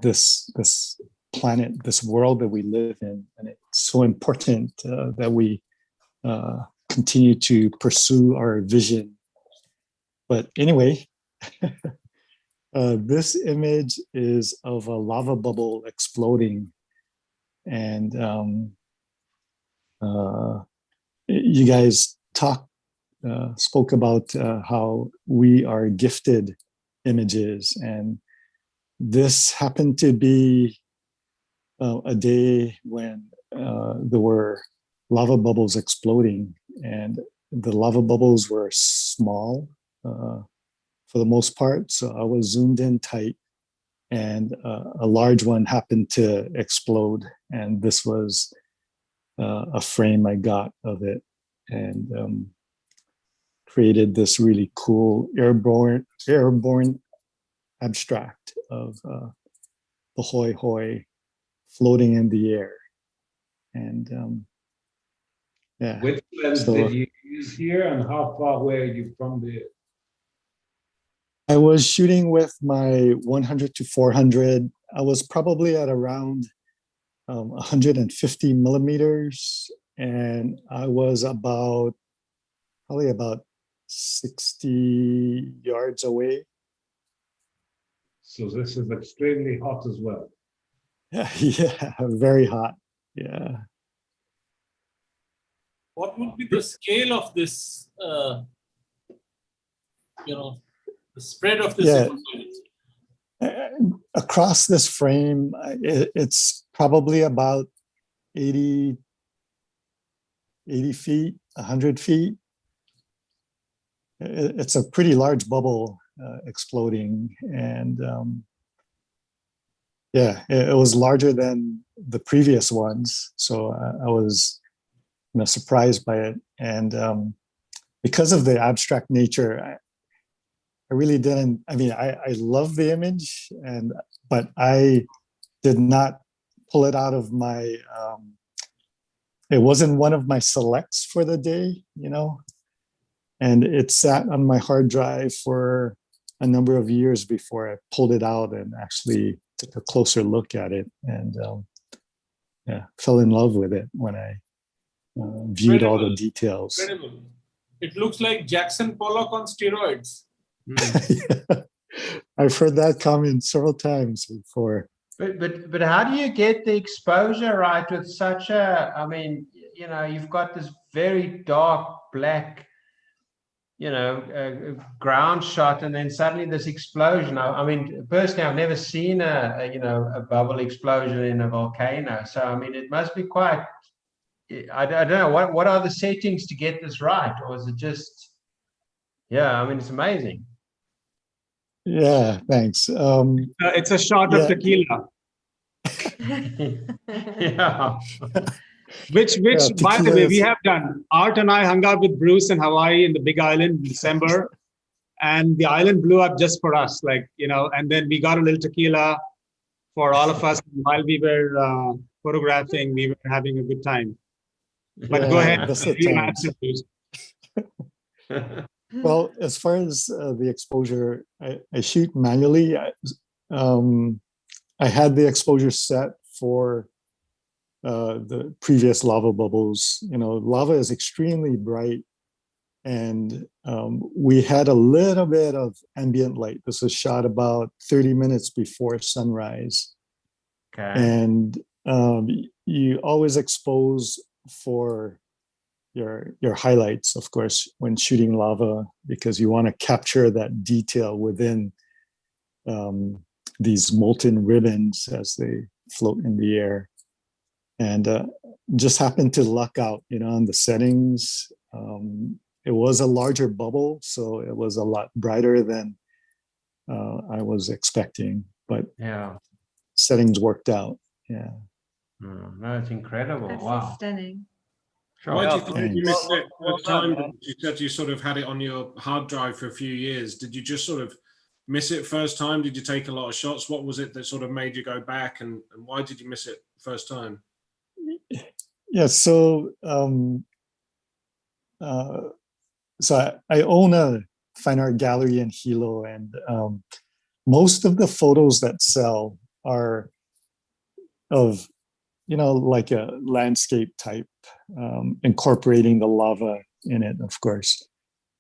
this planet, this world that we live in, and it's so important that we continue to pursue our vision But anyway, this image is of a lava bubble exploding. And you guys spoke about how we are gifted images. And this happened to be a day when there were lava bubbles exploding, and the lava bubbles were small for the most part. So I was zoomed in tight, and a large one happened to explode. And this was a frame I got of it, and created this really cool airborne abstract of the hoi hoi floating in the air. And yeah. Which lens did you use here, and how far away are you from the? I was shooting with my 100 to 400. I was probably at around 150 millimeters, and I was probably about 60 yards away. So this is extremely hot as well. Yeah, very hot. Yeah. What would be the scale of this, the spread of this? Yeah. Across this frame, it's probably about 80 feet, 100 feet. It's a pretty large bubble exploding. And yeah, it was larger than the previous ones. So I was surprised by it. And because of the abstract nature, I really didn't, I love the image, but I did not pull it out of my, it wasn't one of my selects for the day, and it sat on my hard drive for a number of years before I pulled it out and actually took a closer look at it, and yeah, fell in love with it when I viewed all the details. Incredible. It looks like Jackson Pollock on steroids. I've heard that comment several times before. But how do you get the exposure right with such a? You've got this very dark black, ground shot, and then suddenly this explosion. Personally, I've never seen a bubble explosion in a volcano. So it must be quite. I don't know what are the settings to get this right, or is it just? Yeah, it's amazing. Yeah, thanks. It's a shot of tequila. Yeah. Which by the way, we have done. Art and I hung out with Bruce in Hawaii in the Big Island in December, and the island blew up just for us, and then we got a little tequila for all of us. While we were photographing, we were having a good time. But go ahead. Well, as far as the exposure, I shoot manually. I had the exposure set for the previous lava bubbles. Lava is extremely bright, and we had a little bit of ambient light. This was shot about 30 minutes before sunrise. Okay. And you always expose for your highlights, of course, when shooting lava, because you want to capture that detail within these molten ribbons as they float in the air. And just happened to luck out, on the settings. It was a larger bubble, so it was a lot brighter than I was expecting, but yeah, settings worked out. Yeah. No, it's incredible. That's wow. stunning. Why do you think you missed it first time? You said you sort of had it on your hard drive for a few years. Did you just sort of miss it first time? Did you take a lot of shots? What was it that sort of made you go back, and why did you miss it first time? Yeah, so I own a fine art gallery in Hilo, and most of the photos that sell are of like a landscape type, incorporating the lava in it, of course.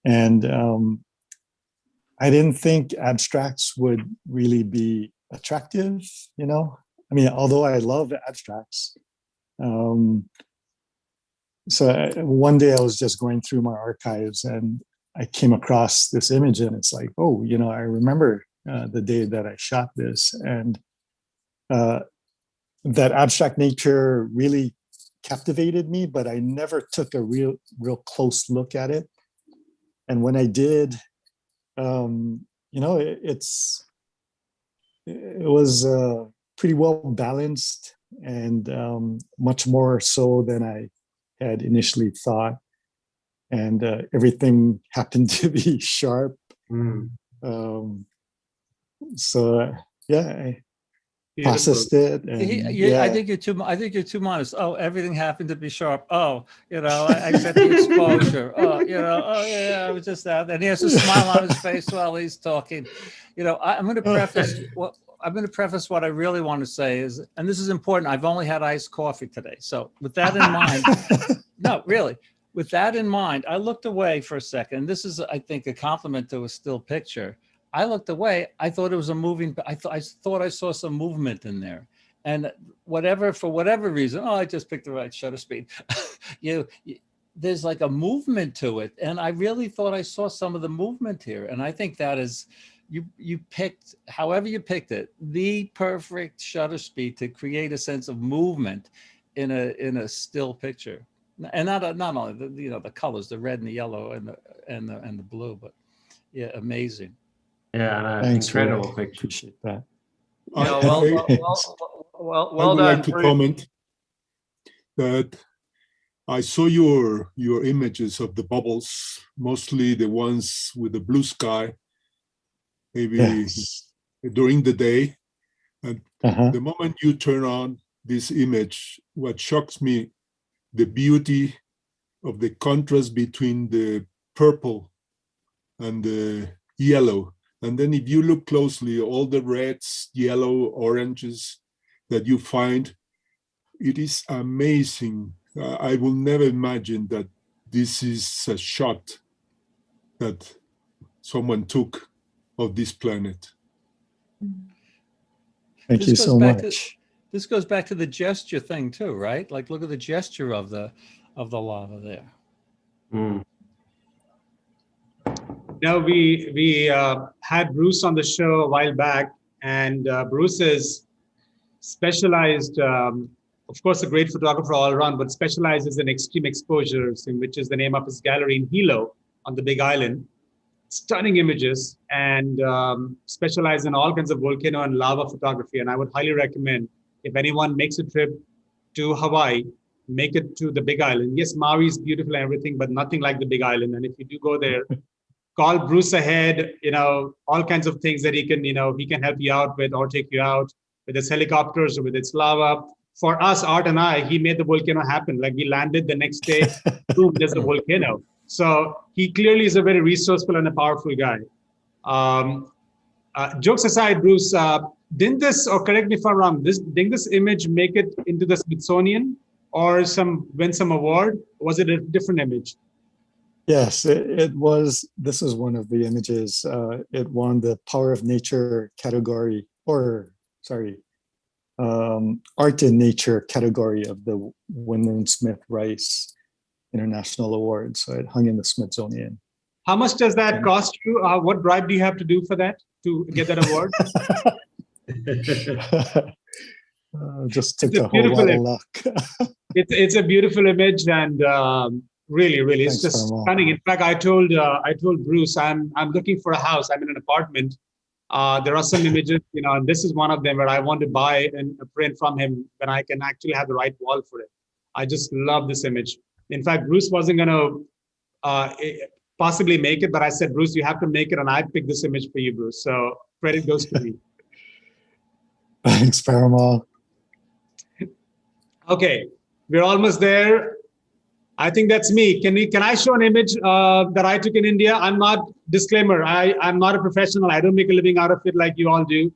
And I didn't think abstracts would really be attractive, you know? I mean, although I love abstracts. One day I was just going through my archives and I came across this image and it's like, oh, you know, I remember the day that I shot this, and that abstract nature really captivated me, but I never took a real close look at it. And when I did, you know, it was pretty well balanced, and much more so than I had initially thought. And everything happened to be sharp. So yeah, I processed it. And, I think you're too modest. Oh, everything happened to be sharp. Oh, you know, I got the exposure. Oh, you know, oh yeah, I was just out. And he has a smile on his face while he's talking. You know, I'm going to preface what I really want to say is, and this is important. I've only had iced coffee today, so with that in mind, no, really. With that in mind, I looked away for a second. This is, I think, a compliment to a still picture. I looked away. I thought it was a moving. I thought I saw some movement in there, and for whatever reason, I just picked the right shutter speed. There's like a movement to it, and I really thought I saw some of the movement here. And I think that is, you picked, however you picked it, the perfect shutter speed to create a sense of movement in a still picture. And not only the colors, the red and the yellow and the blue, but yeah, amazing. Yeah, no, thanks, incredible Ray. picture. Appreciate that. Yeah, I well would done. like to comment that I saw your images of the bubbles, mostly the ones with the blue sky, maybe during the day. And the moment you turn on this image, what shocks me, the beauty of the contrast between the purple and the yellow. And then if you look closely, all the reds, yellow, oranges that you find, it is amazing. I will never imagine that this is a shot that someone took of this planet. Thank you so much. This goes back to the gesture thing too, right? Like, look at the gesture of the lava there. Now, we had Bruce on the show a while back, and Bruce is specialized, of course, a great photographer all around, but specializes in extreme exposures, which is the name of his gallery in Hilo on the Big Island. Stunning images, and specialize in all kinds of volcano and lava photography. And I would highly recommend, if anyone makes a trip to Hawaii, make it to the Big Island. Yes, Maui is beautiful and everything, but nothing like the Big Island. And if you do go there, call Bruce ahead, all kinds of things that he can help you out with, or take you out with his helicopters or with its lava. For us, Art and I, he made the volcano happen. Like, we landed the next day, boom, there's a volcano. So he clearly is a very resourceful and a powerful guy. Jokes aside, Bruce, didn't this, or correct me if I'm wrong, didn't this image make it into the Smithsonian or win some award? Was it a different image? Yes, it was. This is one of the images. It won the Power of Nature category, art in nature category of the Wyndham Smith Rice International Award. So it hung in the Smithsonian. How much does that cost you? What bribe do you have to do for that, to get that award? Just took a whole lot of luck. It's a beautiful image, and really, it's just stunning. In fact, I told Bruce, I'm looking for a house. I'm in an apartment. There are some images, and this is one of them where I want to buy a print from him when I can actually have the right wall for it. I just love this image. In fact, Bruce wasn't going to possibly make it, but I said, Bruce, you have to make it, and I picked this image for you, Bruce. So credit goes to me. Thanks, Parimal. Okay, we're almost there. I think that's me. Can I show an image that I took in India? Disclaimer, I'm not a professional. I don't make a living out of it like you all do.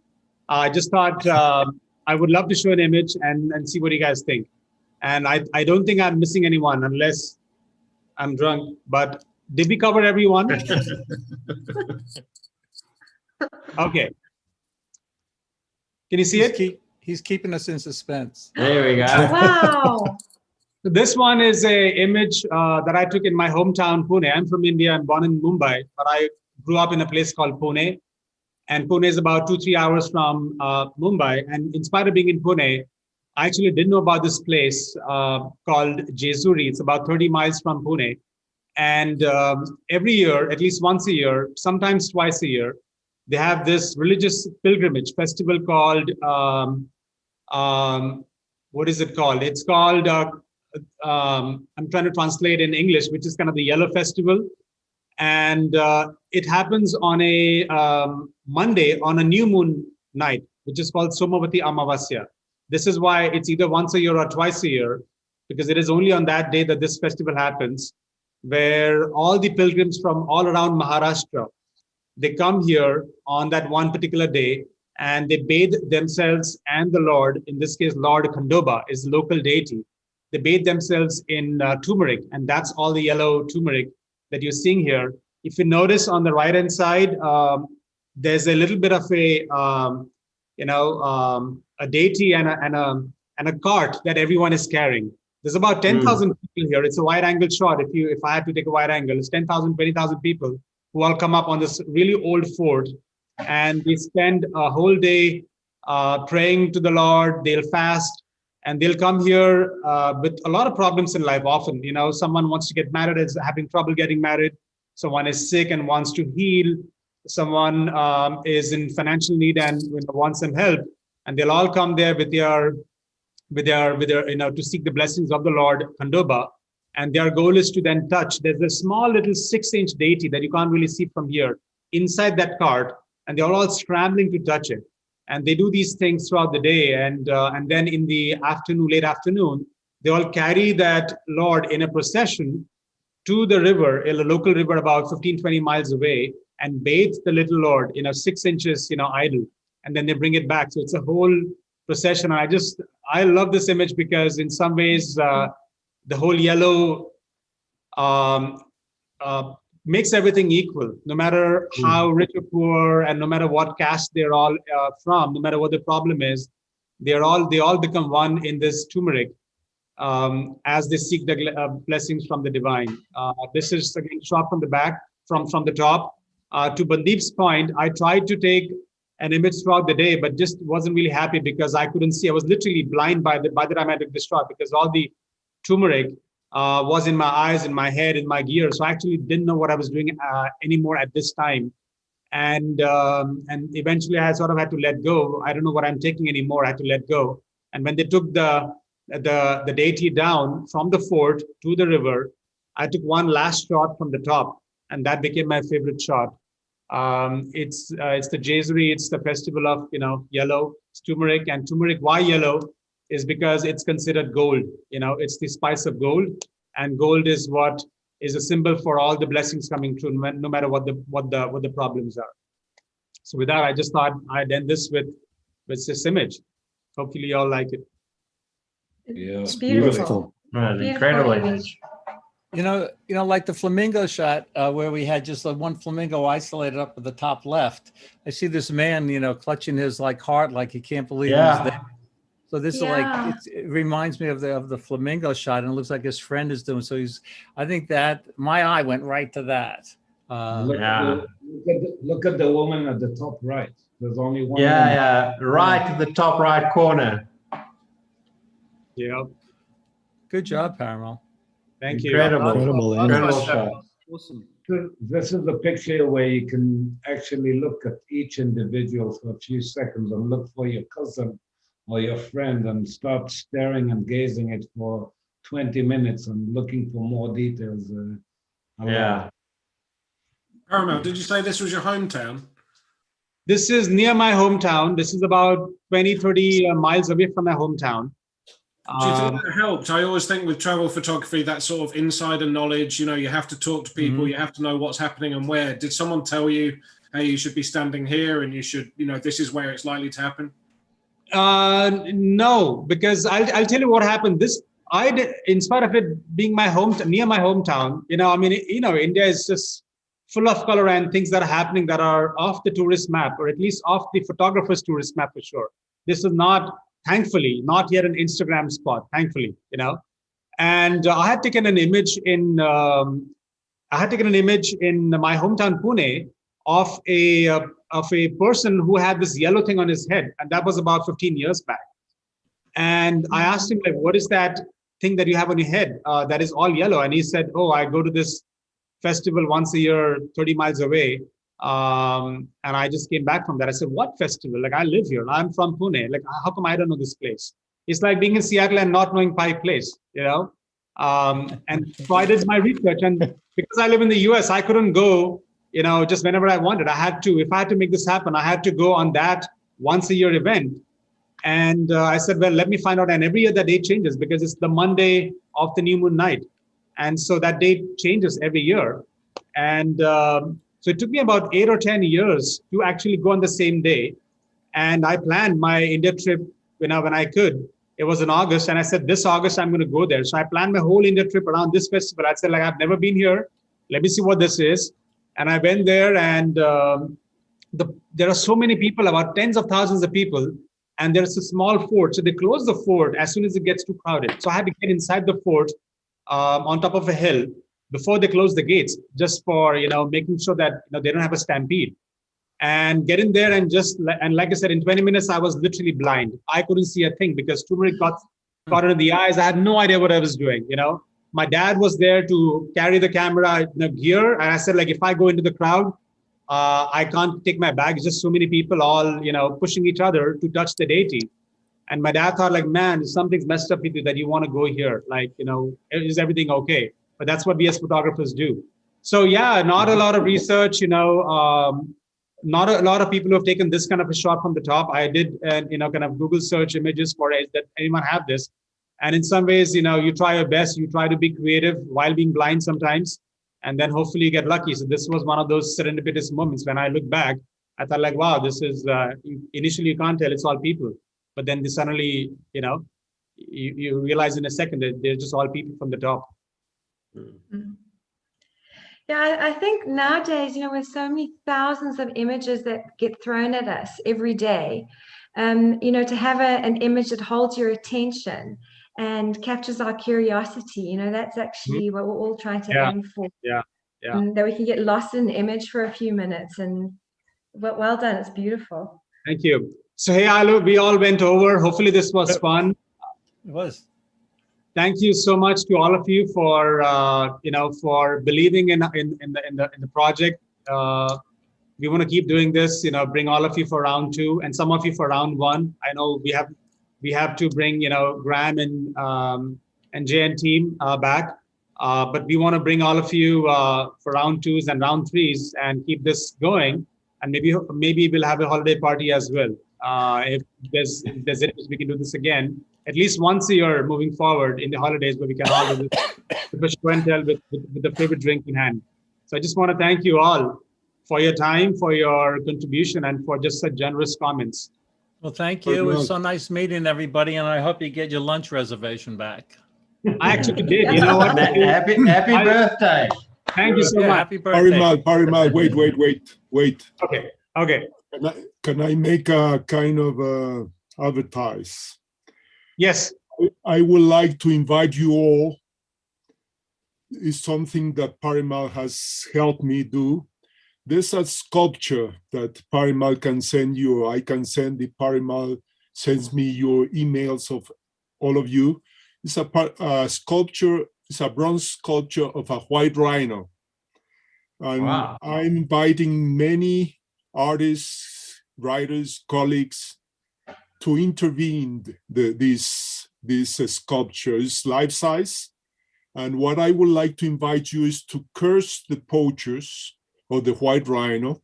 I just thought I would love to show an image and see what you guys think. And I don't think I'm missing anyone unless I'm drunk. But did we cover everyone? Okay. Can you see it? He's keeping us in suspense. There we go. Wow. So this one is a image that I took in my hometown, Pune. I'm from India. I'm born in Mumbai, but I grew up in a place called Pune. And Pune is about 2-3 hours from Mumbai. And in spite of being in Pune, I actually didn't know about this place called Jesuri. It's about 30 miles from Pune. And every year, at least once a year, sometimes twice a year, they have this religious pilgrimage festival called, what is it called? It's called, I'm trying to translate in English, which is kind of the Yellow Festival. And it happens on a Monday on a new moon night, which is called Somavati Amavasya. This is why it's either once a year or twice a year, because it is only on that day that this festival happens, where all the pilgrims from all around Maharashtra, they come here on that one particular day and they bathe themselves and the Lord, in this case, Lord Khandoba is the local deity. They bathe themselves in turmeric, and that's all the yellow turmeric that you're seeing here. If you notice on the right-hand side, there's a little bit of a, a deity and a cart that everyone is carrying. There's about 10,000 people here. It's a wide-angle shot. If I had to take a wide angle, it's 10,000, 20,000 people who all come up on this really old fort, and they spend a whole day praying to the Lord. They'll fast. And they'll come here with a lot of problems in life. Often, someone wants to get married, is having trouble getting married. Someone is sick and wants to heal. Someone is in financial need and wants some help. And they'll all come there with their to seek the blessings of the Lord Khandoba. And their goal is to then touch. There's a small little 6-inch deity that you can't really see from here inside that cart, and they're all scrambling to touch it. And they do these things throughout the day. And then in the afternoon, late afternoon, they all carry that Lord in a procession to the river, a local river about 15, 20 miles away, and bathe the little Lord in a 6 inches, idol. And then they bring it back. So it's a whole procession. And I love this image because in some ways, the whole yellow makes everything equal, no matter how rich or poor, and no matter what caste they're all from, no matter what the problem is, they all become one in this turmeric as they seek the blessings from the divine. This is again shot from the back, from the top. To Bandeep's point, I tried to take an image throughout the day, but just wasn't really happy because I couldn't see. I was literally blind by the time I took this shot, because all the turmeric was in my eyes, in my head, in my gear. So I actually didn't know what I was doing anymore at this time. And eventually I sort of had to let go. I don't know what I'm taking anymore. I had to let go. And when they took the deity down from the fort to the river, I took one last shot from the top, and that became my favorite shot. It's the Jesuri. It's the festival of yellow. It's turmeric, and turmeric. Why yellow? Is because it's considered gold. It's the spice of gold, and gold is what is a symbol for all the blessings coming through, no matter what the problems are. So with that, I just thought I'd end this with this image. Hopefully, you all like it. Yeah, it's beautiful. An incredible image. Like the flamingo shot where we had just one flamingo isolated up at the top left. I see this man, clutching his heart, like he can't believe he's there. So this is it reminds me of the flamingo shot, and it looks like his friend is doing. So I think that my eye went right to that. Look at the woman at the top right. There's only one. Right in the top right corner. Yeah. Good job, Parimal. Thank you. Incredible shot. Awesome. This is the picture where you can actually look at each individual for a few seconds and look for your cousin or your friend and start staring and gazing it for 20 minutes and looking for more details. Paramount, did you say this was your hometown? This is near my hometown. This is about 20, 30 miles away from my hometown. Do you think that helped? I always think with travel photography, that sort of insider knowledge, you have to talk to people, you have to know what's happening and where. Did someone tell you, hey, you should be standing here and you should, this is where it's likely to happen? No, because I'll tell you what happened. In spite of it being near my hometown, India is just full of color and things that are happening that are off the tourist map, or at least off the photographer's tourist map for sure. This is not, thankfully, not yet an Instagram spot, thankfully, you know. And I had taken an image in my hometown Pune of a person who had this yellow thing on his head, and that was about 15 years back. And I asked him, like, what is that thing that you have on your head that is all yellow? And he said, oh, I go to this festival once a year, 30 miles away. And I just came back from that. I said, what festival? Like, I live here. I'm from Pune. Like, how come I don't know this place? It's like being in Seattle and not knowing Pike Place, you know? And so I did my research. And because I live in the US, I couldn't go, you know, just whenever I wanted. I had to, if I had to make this happen, I had to go on that once a year event. And I said, well, let me find out. And every year that date changes because it's the Monday of the new moon night. And so that date changes every year. And so it took me about 8 or 10 years to actually go on the same day. And I planned my India trip when I could. It was in August. And I said, this August, I'm going to go there. So I planned my whole India trip around this festival. I said, like, I've never been here. Let me see what this is. And I went there, and there are so many people, about tens of thousands of people. And there's a small fort. So they close the fort as soon as it gets too crowded. So I had to get inside the fort on top of a hill before they close the gates, just for, you know, making sure that, you know, they don't have a stampede. And get in there and like I said, in 20 minutes, I was literally blind. I couldn't see a thing because turmeric got into the eyes. I had no idea what I was doing, you know. My dad was there to carry the camera, the gear. And I said, like, if I go into the crowd, I can't take my bag. It's just so many people all, you know, pushing each other to touch the deity. And my dad thought, like, man, something's messed up with you that you want to go here. Like, you know, is everything okay? But that's what we as photographers do. So yeah, not a lot of research, you know, not a lot of people who have taken this kind of a shot from the top. I did, you know, kind of Google search images for it, that anyone have this. And in some ways, you know, you try your best, you try to be creative while being blind sometimes. And then hopefully you get lucky. So this was one of those serendipitous moments. When I look back, I thought, like, wow, this is, initially you can't tell it's all people. But then they suddenly, you know, you realize in a second that they're just all people from the top. Mm-hmm. Yeah, I think nowadays, you know, with so many thousands of images that get thrown at us every day, you know, to have an image that holds your attention and captures our curiosity, you know, that's actually what we're all trying to aim for. Yeah. That we can get lost in the image for a few minutes, and well done. It's beautiful. Thank you. So, hey, Alu, we all went over. Hopefully this was fun. It was. Thank you so much to all of you for, you know, for believing in the project. We want to keep doing this, you know, bring all of you for round 2 and some of you for round 1. I know we have to bring, you know, Graham and Jay and team back. But we want to bring all of you for round 2s and round 3s and keep this going. And maybe we'll have a holiday party as well. If there's interest, we can do this again, at least once a year moving forward in the holidays, where we can all do this show and tell with the favorite drink in hand. So I just want to thank you all for your time, for your contribution, and for just such generous comments. Well, thank you. It was so nice meeting everybody, and I hope you get your lunch reservation back. I actually did. You know what? Happy birthday. Thank you so much. Happy birthday. Parimal, wait. Okay. Can I make a kind of advertise? Yes. I would like to invite you all. It's something that Parimal has helped me do. There's a sculpture that Parimal can send you. I can send it. Parimal sends me your emails of all of you. It's a sculpture. It's a bronze sculpture of a white rhino. And wow. I'm inviting many artists, writers, colleagues to intervene this sculpture. It's life-size. And what I would like to invite you is to curse the poachers of the white rhino.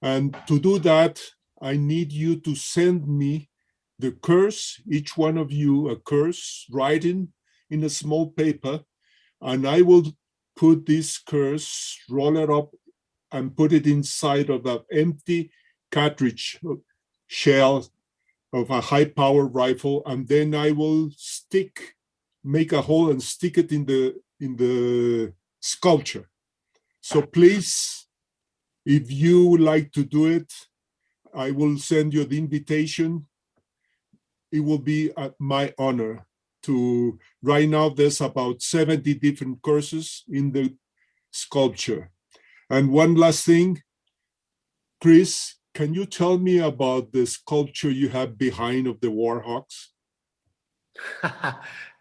And to do that, I need you to send me the curse, each one of you a curse, writing in a small paper, and I will put this curse, roll it up, and put it inside of an empty cartridge shell of a high-powered rifle, and then I will make a hole and stick it in the sculpture. So please, if you would like to do it, I will send you the invitation. It will be my honor to, right now there's about 70 different courses in the sculpture. And one last thing, Chris, can you tell me about the sculpture you have behind of the Warhawks?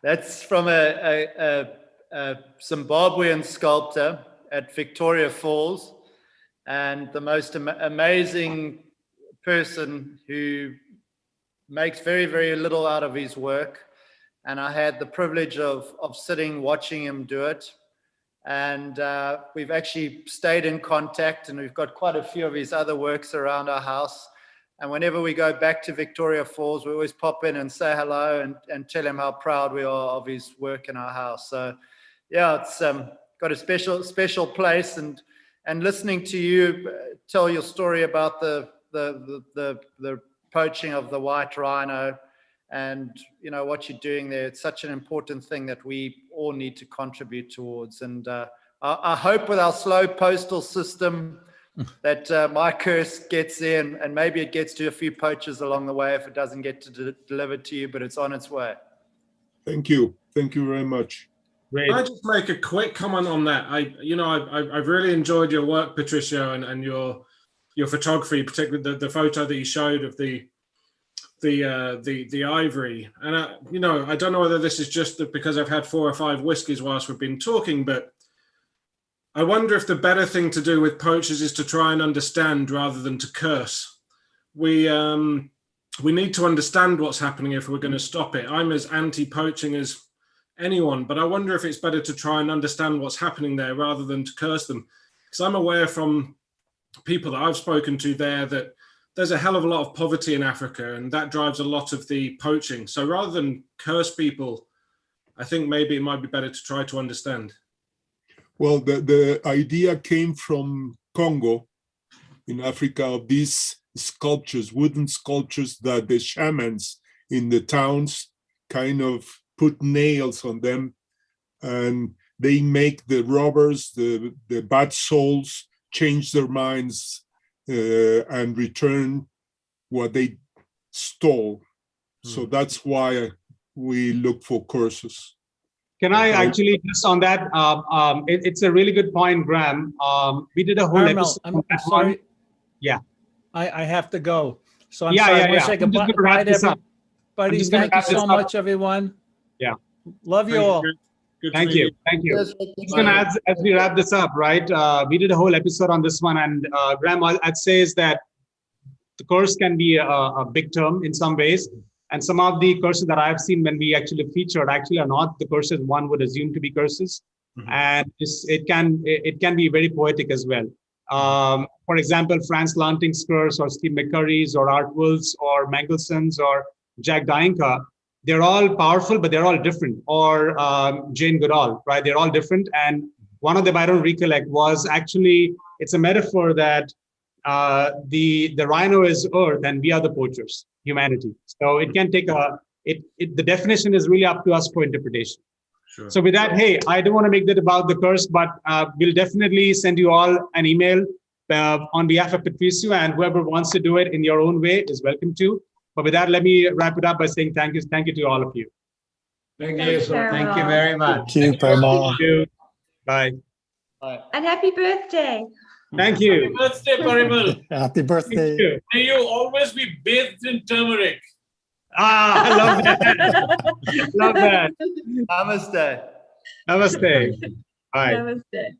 That's from a Zimbabwean sculptor at Victoria Falls, and the most amazing person who makes very, very little out of his work. And I had the privilege of sitting, watching him do it. And we've actually stayed in contact, and we've got quite a few of his other works around our house. And whenever we go back to Victoria Falls, we always pop in and say hello and tell him how proud we are of his work in our house. So yeah, it's got a special place. And listening to you tell your story about the poaching of the white rhino, and you know what you're doing there, it's such an important thing that we all need to contribute towards. And I hope with our slow postal system that my curse gets in, and maybe it gets to a few poachers along the way if it doesn't get delivered to you, but it's on its way. Thank you very much. Can I just make a quick comment on that? I've really enjoyed your work, Patricio, and your photography, particularly the photo that you showed of the ivory. And I don't know whether this is just because I've had 4 or 5 whiskeys whilst we've been talking, but I wonder if the better thing to do with poachers is to try and understand rather than to curse. We need to understand what's happening if we're going to stop it. I'm as anti-poaching as anyone, but I wonder if it's better to try and understand what's happening there rather than to curse them. Because I'm aware from people that I've spoken to there that there's a hell of a lot of poverty in Africa, and that drives a lot of the poaching. So rather than curse people, I think maybe it might be better to try to understand. Well, the idea came from Congo in Africa, of these sculptures, wooden sculptures that the shamans in the towns kind of put nails on them, and they make the robbers, the bad souls, change their minds and return what they stole. So that's why we look for curses. Can I actually, just on that, it's a really good point, Graham. We did a whole episode. I'm sorry. Yeah. I have to go. So I'm sorry. I want to say goodbye to everybody. Thank you so much, everyone. Yeah. Love you all. Thank you. As we wrap this up, right? We did a whole episode on this one, and Graham, I'd say is that the curse can be a big term in some ways. And some of the curses that I've seen when we actually featured actually are not the curses one would assume to be curses. Mm-hmm. And it can be very poetic as well. For example, Franz Lanting's curse, or Steve McCurry's, or Art Wolf's, or Mangelson's, or Jack Dainka, they're all powerful, but they're all different. Or Jane Goodall, right? They're all different. And one of them I don't recollect was actually, it's a metaphor that the rhino is Earth and we are the poachers, humanity. So it can take the definition is really up to us for interpretation. Sure. So with that, hey, I don't want to make that about the curse, but we'll definitely send you all an email on behalf of Patricio, and whoever wants to do it in your own way is welcome to. But with that, let me wrap it up by saying thank you to all of you. Thank you very much. Thank you, Parimal. Thank you. Bye. Bye. And happy birthday. Thank you. Happy birthday, Parimal. Happy birthday. May you always be bathed in turmeric. I love that. Love that. Namaste. Namaste. Bye. Namaste.